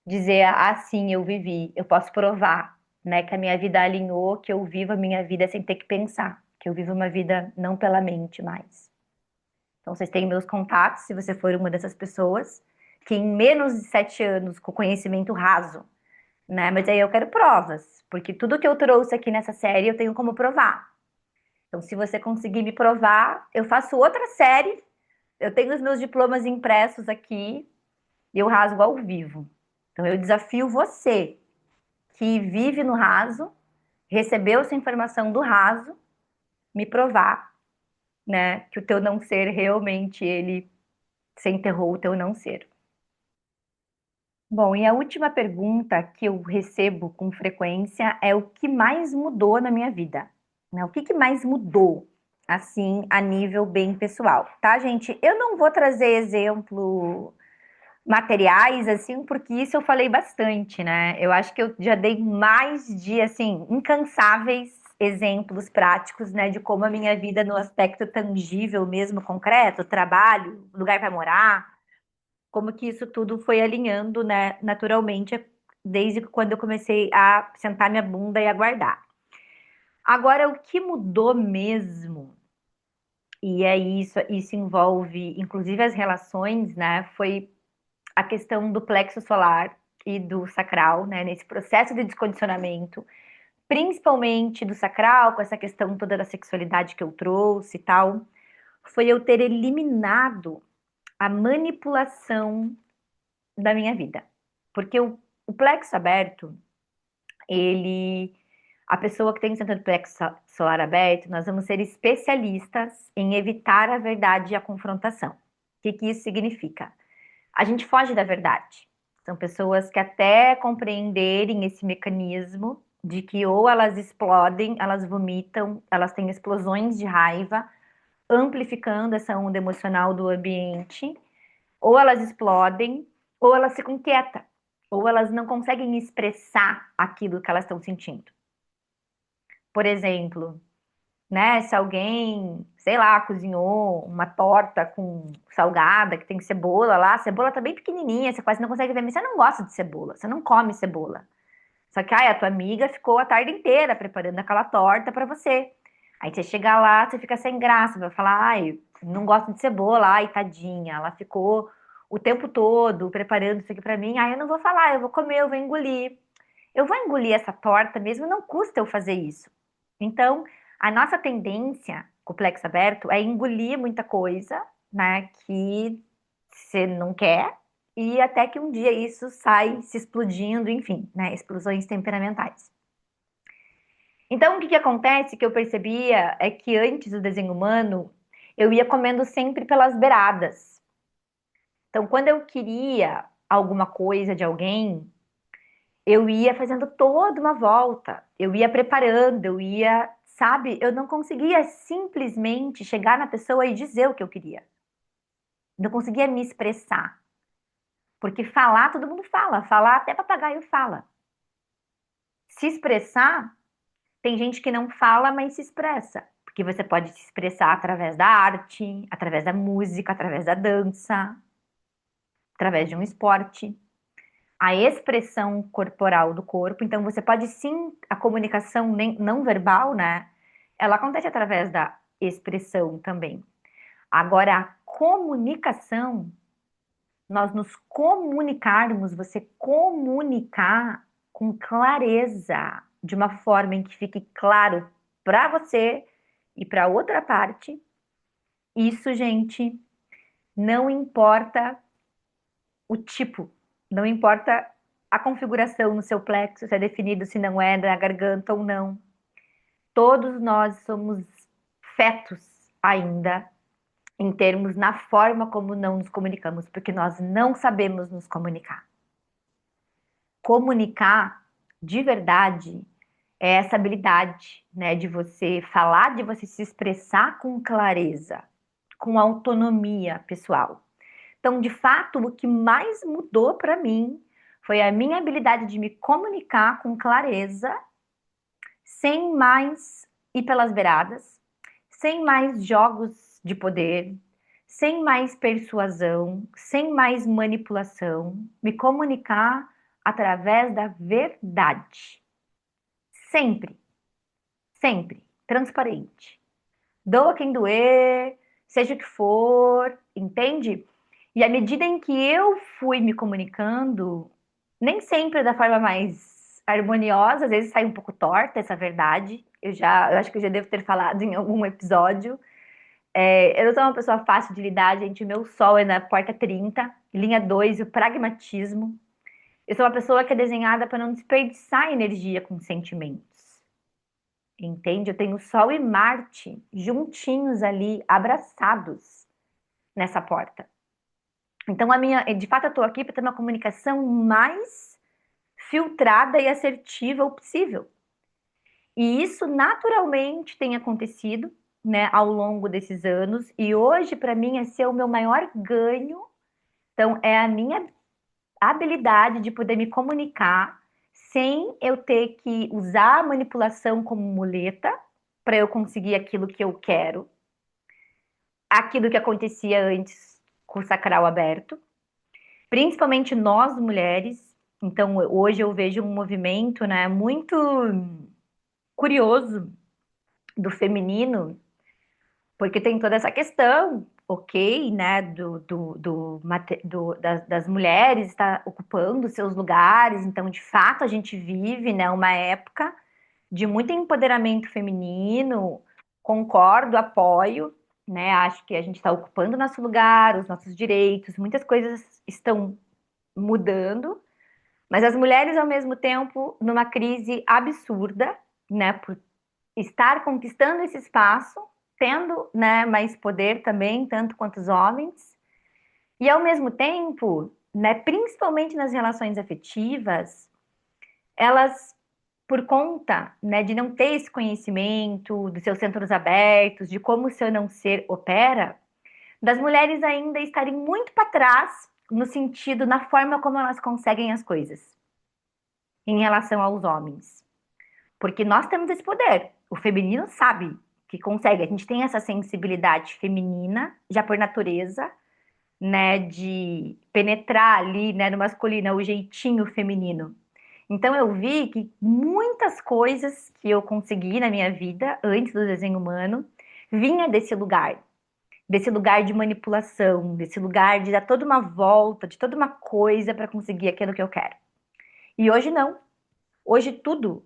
dizer assim eu vivi, eu posso provar, né, que a minha vida alinhou, que eu vivo a minha vida sem ter que pensar, que eu vivo uma vida não pela mente mais. Então vocês têm meus contatos, se você for uma dessas pessoas, que em menos de 7 anos, com conhecimento raso, né, mas aí eu quero provas, porque tudo que eu trouxe aqui nessa série eu tenho como provar. Então, se você conseguir me provar, eu faço outra série. Eu tenho os meus diplomas impressos aqui e eu rasgo ao vivo. Então, eu desafio você que vive no raso, recebeu essa informação do raso, me provar, né, que o teu não ser realmente ele se enterrou o teu não ser. Bom, e a última pergunta que eu recebo com frequência é o que mais mudou na minha vida, né? O que que mais mudou, assim, a nível bem pessoal, tá, gente? Eu não vou trazer exemplo materiais, assim, porque isso eu falei bastante, né? Eu acho que eu já dei mais de, assim, incansáveis exemplos práticos, né, de como a minha vida no aspecto tangível mesmo, concreto, trabalho, lugar para morar, como que isso tudo foi alinhando, né, naturalmente, desde quando eu comecei a sentar minha bunda e aguardar. Agora, o que mudou mesmo, e é isso envolve, inclusive, as relações, né, foi a questão do plexo solar e do sacral, né, nesse processo de descondicionamento, principalmente do sacral, com essa questão toda da sexualidade que eu trouxe e tal, foi eu ter eliminado a manipulação da minha vida. Porque o plexo aberto, ele, a pessoa que tem o centro do plexo solar aberto, nós vamos ser especialistas em evitar a verdade e a confrontação. O que que isso significa? A gente foge da verdade. São pessoas que até compreenderem esse mecanismo de que ou elas explodem, elas vomitam, elas têm explosões de raiva, amplificando essa onda emocional do ambiente, ou elas explodem, ou elas ficam quietas, ou elas não conseguem expressar aquilo que elas estão sentindo. Por exemplo, né, se alguém, sei lá, cozinhou uma torta com salgada, que tem cebola lá, a cebola tá bem pequenininha, você quase não consegue ver, mas você não gosta de cebola, você não come cebola. Só que, ai, a tua amiga ficou a tarde inteira preparando aquela torta pra você. Aí você chega lá, você fica sem graça, vai falar, ai, não gosto de cebola, ai, tadinha, ela ficou o tempo todo preparando isso aqui pra mim, ai, eu não vou falar, eu vou comer, eu vou engolir. Eu vou engolir essa torta mesmo, não custa eu fazer isso. Então, a nossa tendência com o plexo aberto é engolir muita coisa, né, que você não quer, e até que um dia isso sai se explodindo, enfim, né, explosões temperamentais. Então, o que que acontece que eu percebia é que antes do desenho humano, eu ia comendo sempre pelas beiradas. Então, quando eu queria alguma coisa de alguém, eu ia fazendo toda uma volta, eu ia preparando, eu ia, sabe, eu não conseguia simplesmente chegar na pessoa e dizer o que eu queria. Não conseguia me expressar. Porque falar, todo mundo fala, falar até papagaio fala. Se expressar, tem gente que não fala, mas se expressa. Porque você pode se expressar através da arte, através da música, através da dança, através de um esporte. A expressão corporal do corpo. Então, você pode sim, a comunicação não verbal, né? Ela acontece através da expressão também. Agora, a comunicação, nós nos comunicarmos, você comunicar com clareza, de uma forma em que fique claro para você e para outra parte, isso, gente, não importa o tipo, não importa a configuração no seu plexo, se é definido, se não é, na garganta ou não. Todos nós somos fetos ainda em termos na forma como não nos comunicamos, porque nós não sabemos nos comunicar. Comunicar de verdade é essa habilidade, né, de você falar, de você se expressar com clareza, com autonomia pessoal. Então, de fato, o que mais mudou para mim foi a minha habilidade de me comunicar com clareza, sem mais ir pelas beiradas, sem mais jogos de poder, sem mais persuasão, sem mais manipulação, me comunicar através da verdade. Sempre, sempre, transparente. Doa quem doer, seja o que for, entende? E à medida em que eu fui me comunicando, nem sempre da forma mais harmoniosa, às vezes sai um pouco torta essa verdade. Eu acho que eu já devo ter falado em algum episódio. Eu sou uma pessoa fácil de lidar, gente. O meu sol é na porta 30, linha 2, o pragmatismo. Eu sou uma pessoa que é desenhada para não desperdiçar energia com sentimentos. Entende? Eu tenho Sol e Marte juntinhos ali, abraçados nessa porta. Então, de fato, eu estou aqui para ter uma comunicação mais filtrada e assertiva o possível. E isso naturalmente tem acontecido, né, ao longo desses anos. E hoje, para mim, esse é o meu maior ganho. Então, é a minha habilidade de poder me comunicar sem eu ter que usar a manipulação como muleta para eu conseguir aquilo que eu quero, aquilo que acontecia antes com o sacral aberto, principalmente nós mulheres. Então, hoje eu vejo um movimento, né, muito curioso do feminino, porque tem toda essa questão, ok, né, das mulheres estar ocupando seus lugares. Então, de fato, a gente vive, né, uma época de muito empoderamento feminino. Concordo, apoio, né? Acho que a gente está ocupando nosso lugar, os nossos direitos, muitas coisas estão mudando, mas as mulheres, ao mesmo tempo, numa crise absurda, né, por estar conquistando esse espaço, tendo, né, mais poder também, tanto quanto os homens, e ao mesmo tempo, né, principalmente nas relações afetivas, elas, por conta, né, de não ter esse conhecimento dos seus centros abertos, de como o seu não ser opera, das mulheres ainda estarem muito para trás no sentido, na forma como elas conseguem as coisas em relação aos homens. Porque nós temos esse poder. O feminino sabe que consegue. A gente tem essa sensibilidade feminina, já por natureza, né, de penetrar ali, né, no masculino, o jeitinho feminino. Então eu vi que muitas coisas que eu consegui na minha vida antes do desenho humano vinha desse lugar de manipulação, desse lugar de dar toda uma volta, de toda uma coisa para conseguir aquilo que eu quero. E hoje não. Hoje tudo,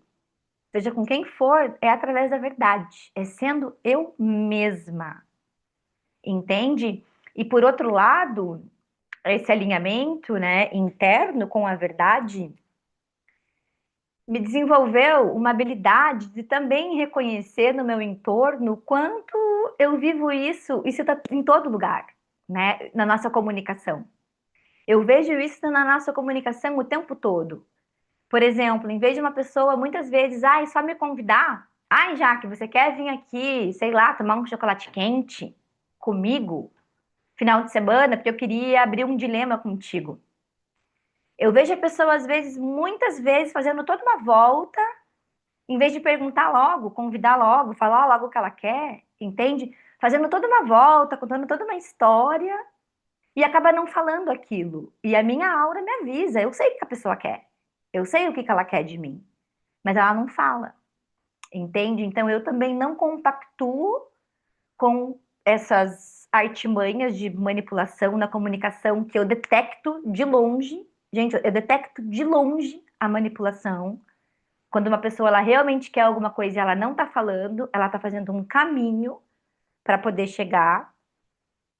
seja com quem for, é através da verdade, é sendo eu mesma, entende? E por outro lado, esse alinhamento, né, interno com a verdade me desenvolveu uma habilidade de também reconhecer no meu entorno o quanto eu vivo isso está em todo lugar, né, na nossa comunicação. Eu vejo isso na nossa comunicação o tempo todo. Por exemplo, em vez de uma pessoa muitas vezes, ai, só me convidar, ai, Jaque, você quer vir aqui, sei lá, tomar um chocolate quente comigo, final de semana, porque eu queria abrir um dilema contigo. Eu vejo a pessoa, às vezes, muitas vezes, fazendo toda uma volta, em vez de perguntar logo, convidar logo, falar logo o que ela quer, entende? Fazendo toda uma volta, contando toda uma história e acaba não falando aquilo. E a minha aura me avisa, eu sei o que a pessoa quer, eu sei o que ela quer de mim, mas ela não fala, entende? Então eu também não compactuo com essas artimanhas de manipulação na comunicação que eu detecto de longe. Gente, eu detecto de longe a manipulação. Quando uma pessoa ela realmente quer alguma coisa e ela não tá falando, ela tá fazendo um caminho para poder chegar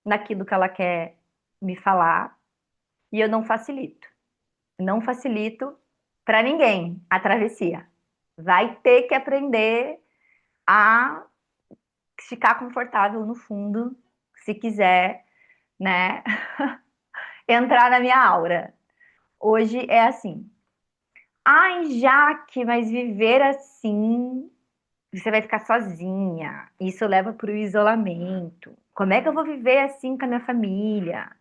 naquilo que ela quer me falar, e eu não facilito. Não facilito para ninguém a travessia. Vai ter que aprender a ficar confortável no fundo, se quiser, né, entrar na minha aura. Hoje é assim. Ai, Jaque, mas viver assim, você vai ficar sozinha. Isso leva para o isolamento. Como é que eu vou viver assim com a minha família?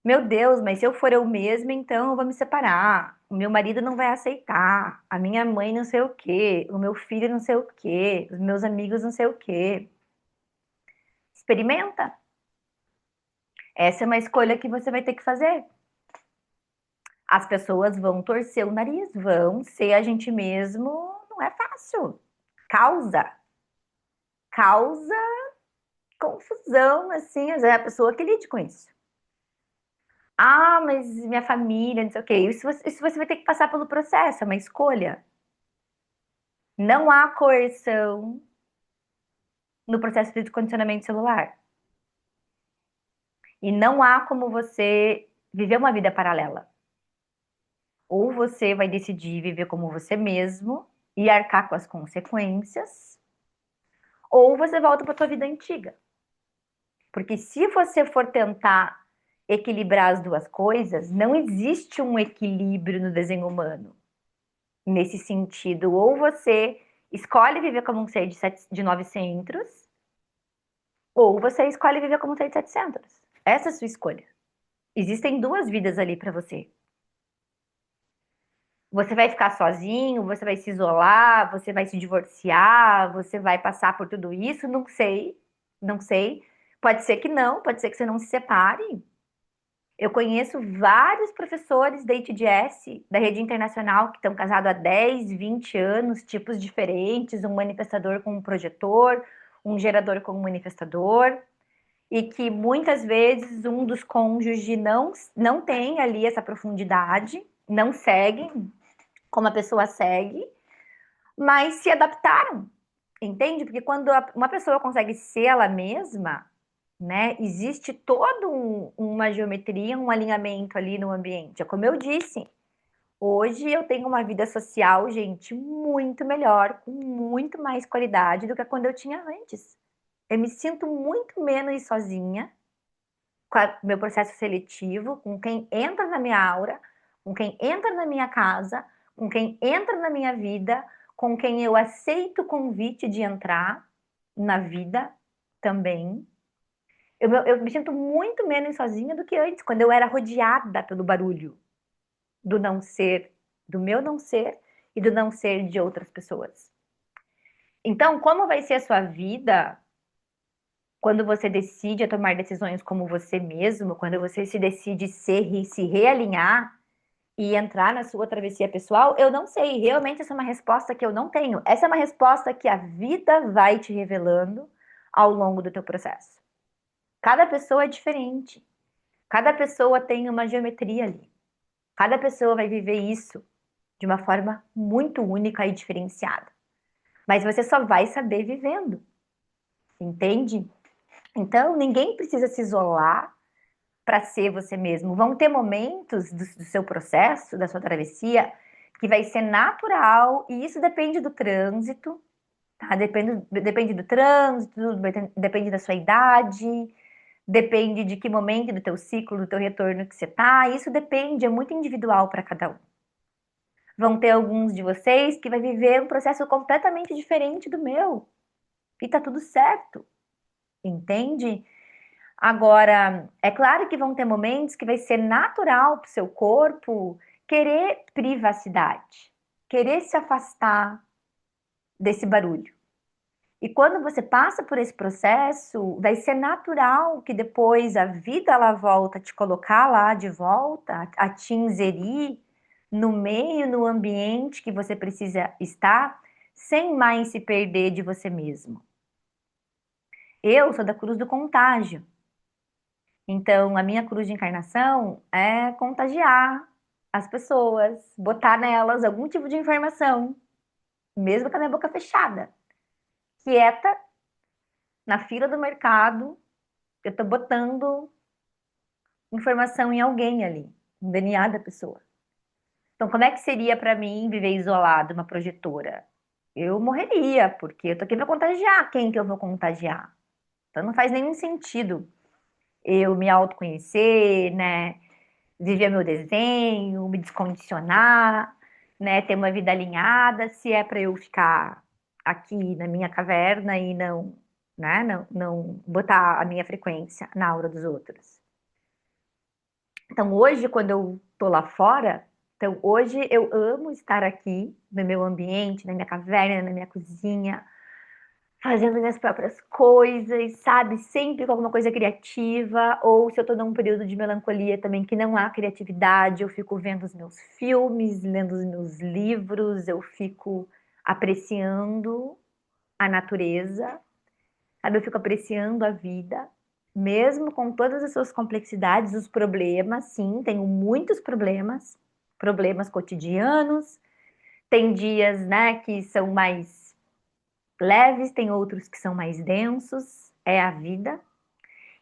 Meu Deus, mas se eu for eu mesma, então eu vou me separar. O meu marido não vai aceitar. A minha mãe não sei o quê. O meu filho não sei o quê. Os meus amigos não sei o quê. Experimenta. Essa é uma escolha que você vai ter que fazer. As pessoas vão torcer o nariz, vão ser a gente mesmo. Não é fácil. Causa. Causa confusão, assim. Às vezes é a pessoa que lide com isso. Ah, mas minha família, não sei o quê. Isso você vai ter que passar pelo processo, é uma escolha. Não há coerção no processo de condicionamento celular. E não há como você viver uma vida paralela. Ou você vai decidir viver como você mesmo e arcar com as consequências, ou você volta para sua vida antiga. Porque se você for tentar equilibrar as duas coisas, não existe um equilíbrio no desenho humano. Nesse sentido, ou você escolhe viver como um ser de 9 centros, ou você escolhe viver como um ser de 7 centros. Essa é a sua escolha. Existem duas vidas ali para você. Você vai ficar sozinho, você vai se isolar, você vai se divorciar, você vai passar por tudo isso, não sei, não sei. Pode ser que não, pode ser que você não se separe. Eu conheço vários professores da ITDS, da rede internacional, que estão casados há 10, 20 anos, tipos diferentes, um manifestador com um projetor, um gerador com um manifestador, e que muitas vezes um dos cônjuges não tem ali essa profundidade, não segue como a pessoa segue, mas se adaptaram, entende? Porque quando uma pessoa consegue ser ela mesma, né, existe toda uma geometria, um alinhamento ali no ambiente. É como eu disse, hoje eu tenho uma vida social, gente, muito melhor, com muito mais qualidade do que quando eu tinha antes. Eu me sinto muito menos sozinha com o meu processo seletivo, com quem entra na minha aura, com quem entra na minha casa, com quem entra na minha vida, com quem eu aceito o convite de entrar na vida também. Eu me sinto muito menos sozinha do que antes, quando eu era rodeada pelo barulho do não ser, do meu não ser e do não ser de outras pessoas. Então, como vai ser a sua vida quando você decide tomar decisões como você mesmo, quando você se decide ser e se realinhar e entrar na sua travessia pessoal? Eu não sei. Realmente, essa é uma resposta que eu não tenho. Essa é uma resposta que a vida vai te revelando ao longo do teu processo. Cada pessoa é diferente. Cada pessoa tem uma geometria ali. Cada pessoa vai viver isso de uma forma muito única e diferenciada. Mas você só vai saber vivendo, entende? Então, ninguém precisa se isolar para ser você mesmo. Vão ter momentos do seu processo, da sua travessia, que vai ser natural, e isso depende do trânsito, tá? Depende do trânsito, depende da sua idade, depende de que momento do teu ciclo, do teu retorno que você tá. Isso depende, é muito individual para cada um. Vão ter alguns de vocês que vai viver um processo completamente diferente do meu. E tá tudo certo, entende? Agora, é claro que vão ter momentos que vai ser natural para o seu corpo querer privacidade, querer se afastar desse barulho. E quando você passa por esse processo, vai ser natural que depois a vida ela volta a te colocar lá de volta, a te inserir no meio, no ambiente que você precisa estar, sem mais se perder de você mesmo. Eu sou da cruz do contágio. Então, a minha cruz de encarnação é contagiar as pessoas, botar nelas algum tipo de informação, mesmo com a minha boca fechada, quieta, na fila do mercado, eu tô botando informação em alguém ali, no DNA da pessoa. Então, como é que seria para mim viver isolado, uma projetora? Eu morreria, porque eu tô aqui para contagiar. Quem que eu vou contagiar? Então, não faz nenhum sentido eu me autoconhecer, né? Viver meu desenho, me descondicionar. né, ter uma vida alinhada, se é para eu ficar aqui na minha caverna e não, né, não botar a minha frequência na aura dos outros. Então, hoje, quando eu tô lá fora, então hoje eu amo estar aqui no meu ambiente, na minha caverna, na minha cozinha, fazendo minhas próprias coisas, sabe? Sempre com alguma coisa criativa, ou se eu tô num período de melancolia também que não há criatividade, eu fico vendo os meus filmes, lendo os meus livros, eu fico apreciando a natureza, sabe? Eu fico apreciando a vida, mesmo com todas as suas complexidades, os problemas, sim, tenho muitos problemas, problemas cotidianos, tem dias, né, que são mais leves, tem outros que são mais densos, é a vida.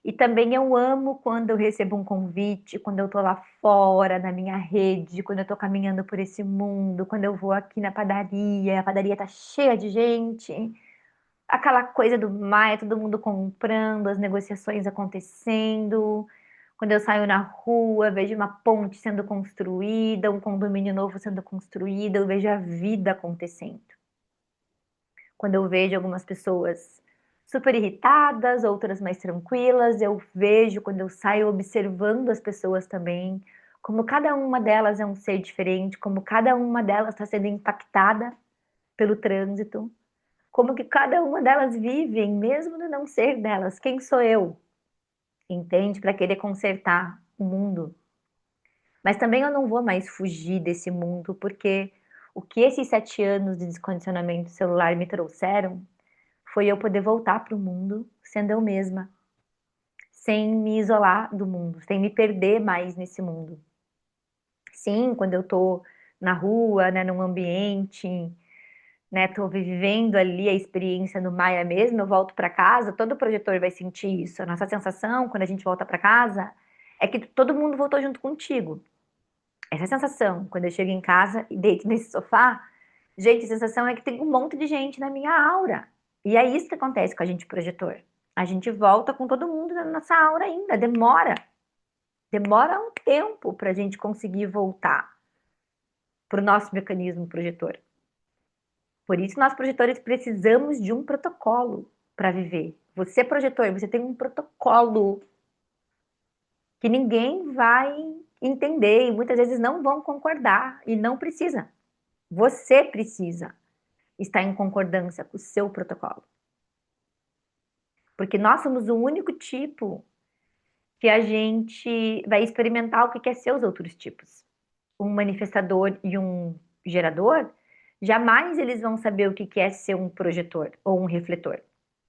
E também eu amo quando eu recebo um convite, quando eu tô lá fora, na minha rede, quando eu tô caminhando por esse mundo, quando eu vou aqui na padaria, a padaria tá cheia de gente, aquela coisa do maio, todo mundo comprando, as negociações acontecendo. Quando eu saio na rua, vejo uma ponte sendo construída, um condomínio novo sendo construído, eu vejo a vida acontecendo. Quando eu vejo algumas pessoas super irritadas, outras mais tranquilas, eu vejo quando eu saio observando as pessoas também, como cada uma delas é um ser diferente, como cada uma delas está sendo impactada pelo trânsito, como que cada uma delas vivem, mesmo no não ser delas. Quem sou eu? Entende? Para querer consertar o mundo. Mas também eu não vou mais fugir desse mundo, porque o que esses 7 anos de descondicionamento celular me trouxeram foi eu poder voltar para o mundo sendo eu mesma, sem me isolar do mundo, sem me perder mais nesse mundo. Sim, quando eu tô na rua, né, num ambiente, né, tô vivendo ali a experiência no Maia mesmo, eu volto para casa, todo projetor vai sentir isso. A nossa sensação quando a gente volta para casa é que todo mundo voltou junto contigo. Essa sensação, quando eu chego em casa e deito nesse sofá, gente, a sensação é que tem um monte de gente na minha aura. E é isso que acontece com a gente projetor. A gente volta com todo mundo na nossa aura ainda, demora. Demora um tempo para a gente conseguir voltar para o nosso mecanismo projetor. Por isso, nós projetores precisamos de um protocolo para viver. Você, projetor, você tem um protocolo que ninguém vai entender e muitas vezes não vão concordar e não precisa. Você precisa estar em concordância com o seu protocolo. Porque nós somos o único tipo que a gente vai experimentar o que é ser os outros tipos. Um manifestador e um gerador, jamais eles vão saber o que é ser um projetor ou um refletor.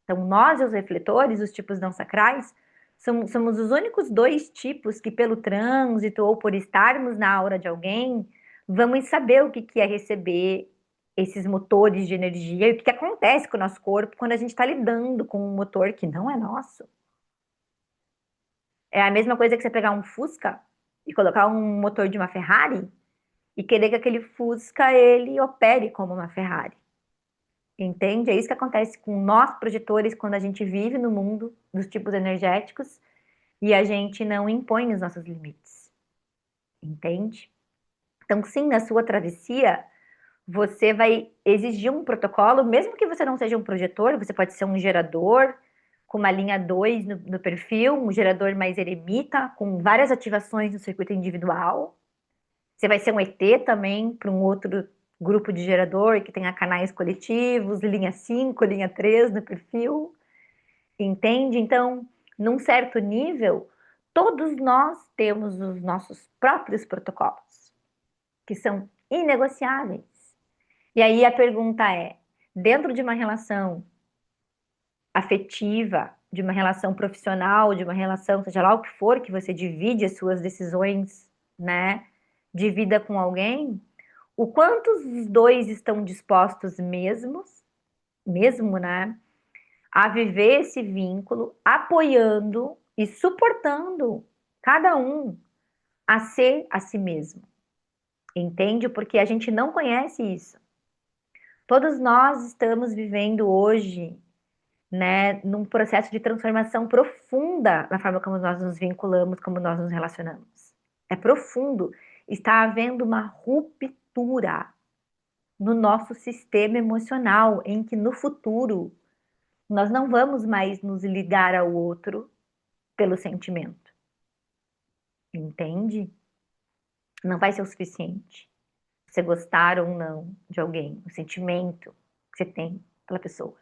Então, nós, os refletores, os tipos não sacrais, somos os únicos dois tipos que, pelo trânsito ou por estarmos na aura de alguém, vamos saber o que é receber esses motores de energia e o que acontece com o nosso corpo quando a gente está lidando com um motor que não é nosso. É a mesma coisa que você pegar um Fusca e colocar um motor de uma Ferrari e querer que aquele Fusca ele opere como uma Ferrari. Entende? É isso que acontece com nós projetores quando a gente vive no mundo dos tipos energéticos e a gente não impõe os nossos limites. Entende? Então, sim, na sua travessia, você vai exigir um protocolo, mesmo que você não seja um projetor, você pode ser um gerador com uma linha 2 no perfil, um gerador mais eremita, com várias ativações no circuito individual. Você vai ser um ET também para um outro grupo de gerador que tenha canais coletivos, linha 5, linha 3 no perfil. Entende? Então, num certo nível, todos nós temos os nossos próprios protocolos, que são inegociáveis. E aí a pergunta é: dentro de uma relação afetiva, de uma relação profissional, de uma relação, seja lá o que for, que você divide as suas decisões, né, de vida com alguém, o quanto os dois estão dispostos mesmo, né, a viver esse vínculo, apoiando e suportando cada um a ser a si mesmo. Entende? Porque a gente não conhece isso. Todos nós estamos vivendo hoje, né, num processo de transformação profunda na forma como nós nos vinculamos, como nós nos relacionamos. É profundo. Está havendo uma ruptura estrutura no nosso sistema emocional, em que no futuro nós não vamos mais nos ligar ao outro pelo sentimento, entende? Não vai ser o suficiente você gostar ou não de alguém, o sentimento que você tem pela pessoa.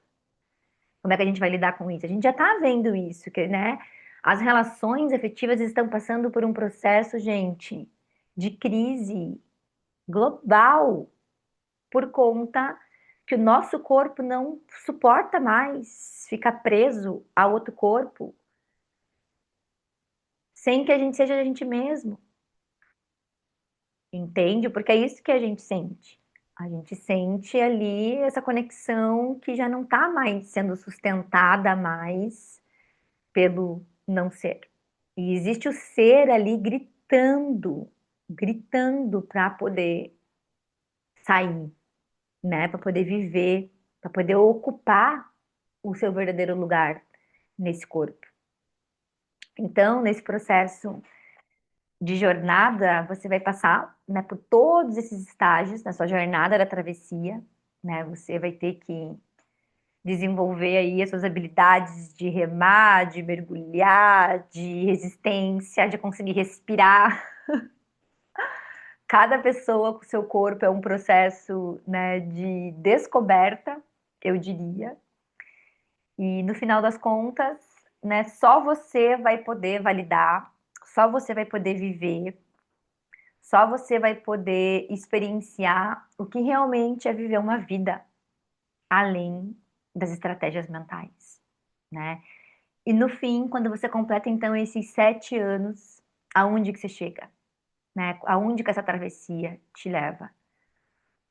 Como é que a gente vai lidar com isso? A gente já tá vendo isso, que, né? As relações afetivas estão passando por um processo, gente, de crise global por conta que o nosso corpo não suporta mais ficar preso a outro corpo sem que a gente seja a gente mesmo, entende? Porque é isso que a gente sente. A gente sente ali essa conexão que já não está mais sendo sustentada mais pelo não ser. E existe o ser ali gritando, gritando para poder sair, né? Para poder viver, para poder ocupar o seu verdadeiro lugar nesse corpo. Então, nesse processo de jornada, você vai passar, né, por todos esses estágios na sua jornada da travessia, né? Você vai ter que desenvolver aí as suas habilidades de remar, de mergulhar, de resistência, de conseguir respirar. Cada pessoa com seu corpo é um processo, né, de descoberta, eu diria. E no final das contas, né, só você vai poder validar, só você vai poder viver, só você vai poder experienciar o que realmente é viver uma vida além das estratégias mentais, né? E no fim, quando você completa então esses 7 anos, aonde que você chega, né? Aonde que essa travessia te leva?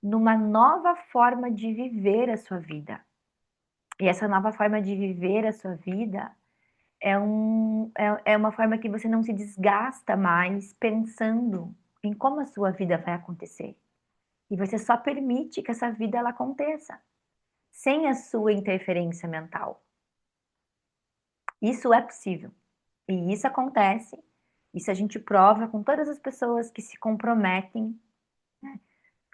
Numa nova forma de viver a sua vida. E essa nova forma de viver a sua vida é uma forma que você não se desgasta mais pensando em como a sua vida vai acontecer. E você só permite que essa vida ela aconteça, sem a sua interferência mental. Isso é possível. E isso acontece, isso a gente prova com todas as pessoas que se comprometem, né,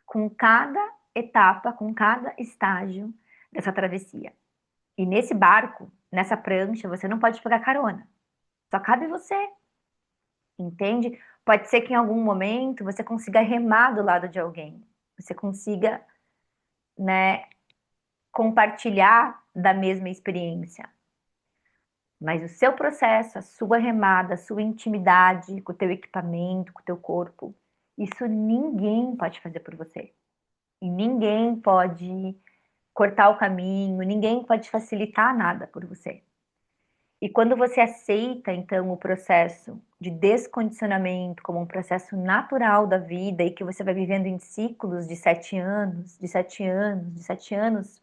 com cada etapa, com cada estágio dessa travessia. E nesse barco, nessa prancha, você não pode pegar carona. Só cabe você, entende? Pode ser que em algum momento você consiga remar do lado de alguém. Você consiga, né, compartilhar da mesma experiência. Mas o seu processo, a sua remada, a sua intimidade com o teu equipamento, com o teu corpo, isso ninguém pode fazer por você. E ninguém pode cortar o caminho, ninguém pode facilitar nada por você. E quando você aceita, então, o processo de descondicionamento como um processo natural da vida e que você vai vivendo em ciclos de 7 anos, de 7 anos, de 7 anos,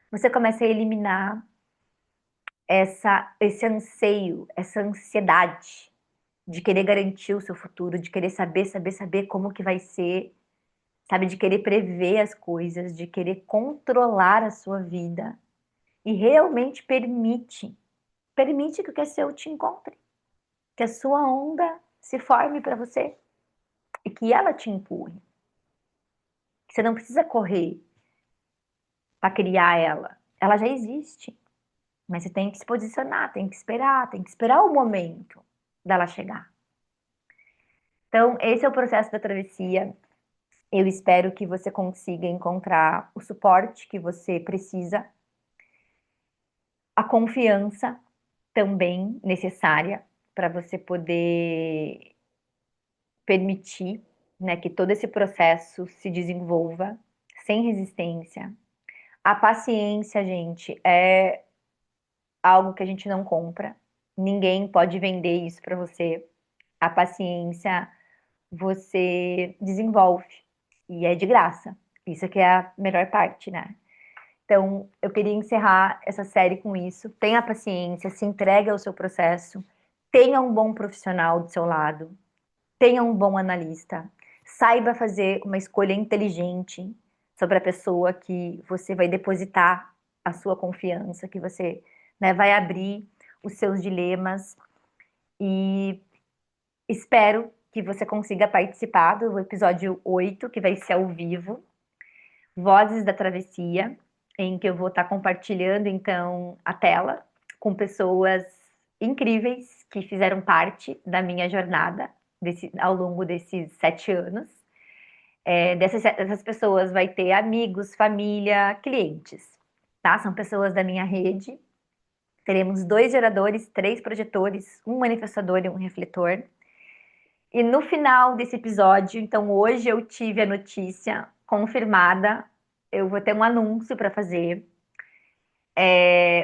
você começa a eliminar esse anseio, essa ansiedade de querer garantir o seu futuro, de querer saber como que vai ser, sabe, de querer prever as coisas, de querer controlar a sua vida e realmente permite que o que é seu te encontre, que a sua onda se forme para você e que ela te empurre. Você não precisa correr para criar ela, ela já existe, mas você tem que se posicionar, tem que esperar o momento dela chegar. Então, esse é o processo da travessia. Eu espero que você consiga encontrar o suporte que você precisa, a confiança também necessária para você poder permitir, né, que todo esse processo se desenvolva sem resistência. A paciência, gente, é algo que a gente não compra. Ninguém pode vender isso para você. A paciência você desenvolve e é de graça. Isso que é a melhor parte, né? Então, eu queria encerrar essa série com isso. Tenha paciência, se entregue ao seu processo, tenha um bom profissional do seu lado, tenha um bom analista, saiba fazer uma escolha inteligente sobre a pessoa que você vai depositar a sua confiança, que você, né, vai abrir os seus dilemas e espero que você consiga participar do episódio 8, que vai ser ao vivo, Vozes da Travessia, em que eu vou estar compartilhando, então, a tela com pessoas incríveis que fizeram parte da minha jornada ao longo desses 7 anos. Dessas pessoas vai ter amigos, família, clientes, tá? São pessoas da minha rede. Teremos 2 geradores, 3 projetores, um manifestador e um refletor. E no final desse episódio, então hoje eu tive a notícia confirmada, eu vou ter um anúncio para fazer,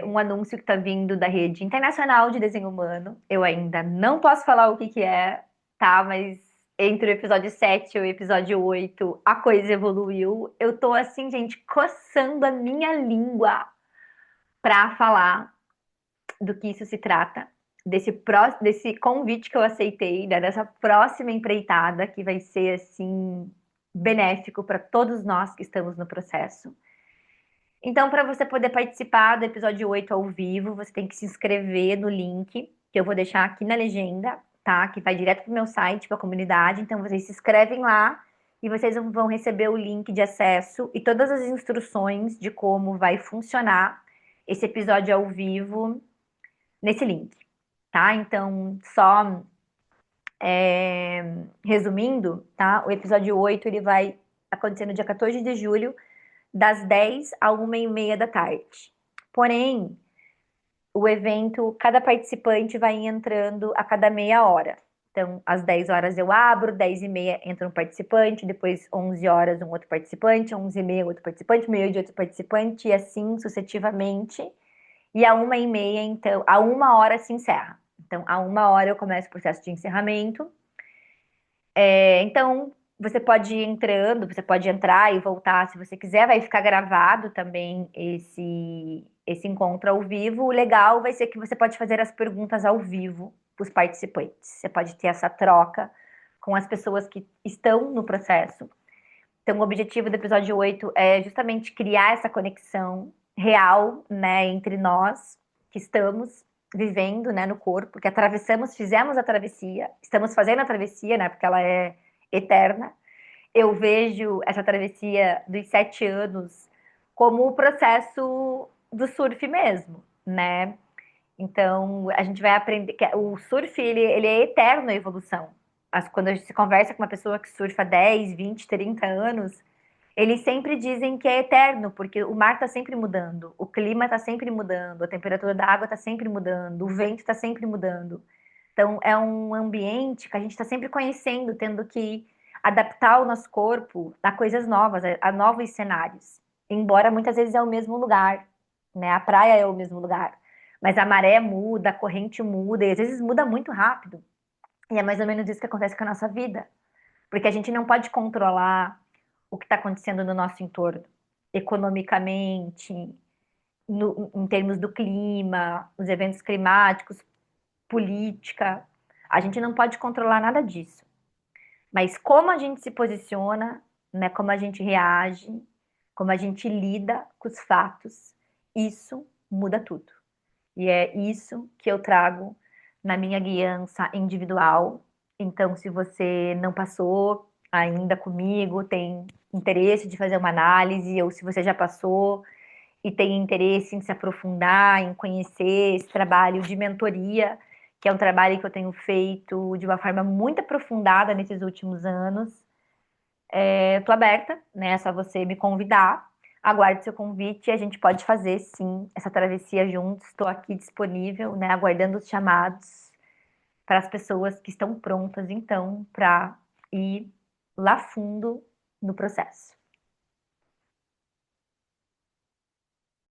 um anúncio que está vindo da Rede Internacional de Desenho Humano. Eu ainda não posso falar o que que é, tá? Mas entre o episódio 7 e o episódio 8, a coisa evoluiu. Eu tô assim, gente, coçando a minha língua para falar do que isso se trata, desse convite que eu aceitei, né, dessa próxima empreitada que vai ser assim benéfico para todos nós que estamos no processo. Então, para você poder participar do episódio 8 ao vivo, você tem que se inscrever no link que eu vou deixar aqui na legenda, tá? Que vai direto para o meu site, para a comunidade. Então, vocês se inscrevem lá e vocês vão receber o link de acesso e todas as instruções de como vai funcionar esse episódio ao vivo nesse link, tá? Então, só resumindo, tá? O episódio 8 ele vai acontecer no dia 14 de julho, das 10 a 1h30 da tarde. Porém, o evento, cada participante vai entrando a cada meia hora. Então, às 10 horas eu abro, 10h30 entra um participante, depois 11 horas um outro participante, 11h30 outro participante, meio-dia outro participante, e assim sucessivamente. E a 1h30, então, a 1 hora se encerra. Então, a 1 hora eu começo o processo de encerramento. Então, você pode ir entrando, você pode entrar e voltar se você quiser, vai ficar gravado também esse encontro ao vivo. O legal vai ser que você pode fazer as perguntas ao vivo para os participantes. Você pode ter essa troca com as pessoas que estão no processo. Então, o objetivo do episódio 8 é justamente criar essa conexão real, né, entre nós que estamos vivendo, né, no corpo, que atravessamos, fizemos a travessia, estamos fazendo a travessia, né, porque ela é eterna. Eu vejo essa travessia dos 7 anos como o processo do surf mesmo, né? Então, a gente vai aprender que o surf, ele é eterno a evolução. Quando a gente se conversa com uma pessoa que surfa 10, 20, 30 anos, eles sempre dizem que é eterno, porque o mar está sempre mudando, o clima está sempre mudando, a temperatura da água está sempre mudando, o vento está sempre mudando. Então, é um ambiente que a gente está sempre conhecendo, tendo que adaptar o nosso corpo a coisas novas, a novos cenários. Embora muitas vezes é o mesmo lugar, né? A praia é o mesmo lugar, mas a maré muda, a corrente muda, e às vezes muda muito rápido. E é mais ou menos isso que acontece com a nossa vida, porque a gente não pode controlar o que está acontecendo no nosso entorno, economicamente, em termos do clima, os eventos climáticos, política. A gente não pode controlar nada disso. Mas como a gente se posiciona, né, como a gente reage, como a gente lida com os fatos, isso muda tudo. E é isso que eu trago na minha guiança individual. Então, se você não passou ainda comigo, tem interesse de fazer uma análise, ou se você já passou e tem interesse em se aprofundar, em conhecer esse trabalho de mentoria, que é um trabalho que eu tenho feito de uma forma muito aprofundada nesses últimos anos. Eu estou aberta, né? É só você me convidar. Aguarde seu convite e a gente pode fazer, sim, essa travessia juntos. Estou aqui disponível, né? Aguardando os chamados para as pessoas que estão prontas, então, para ir lá fundo no processo.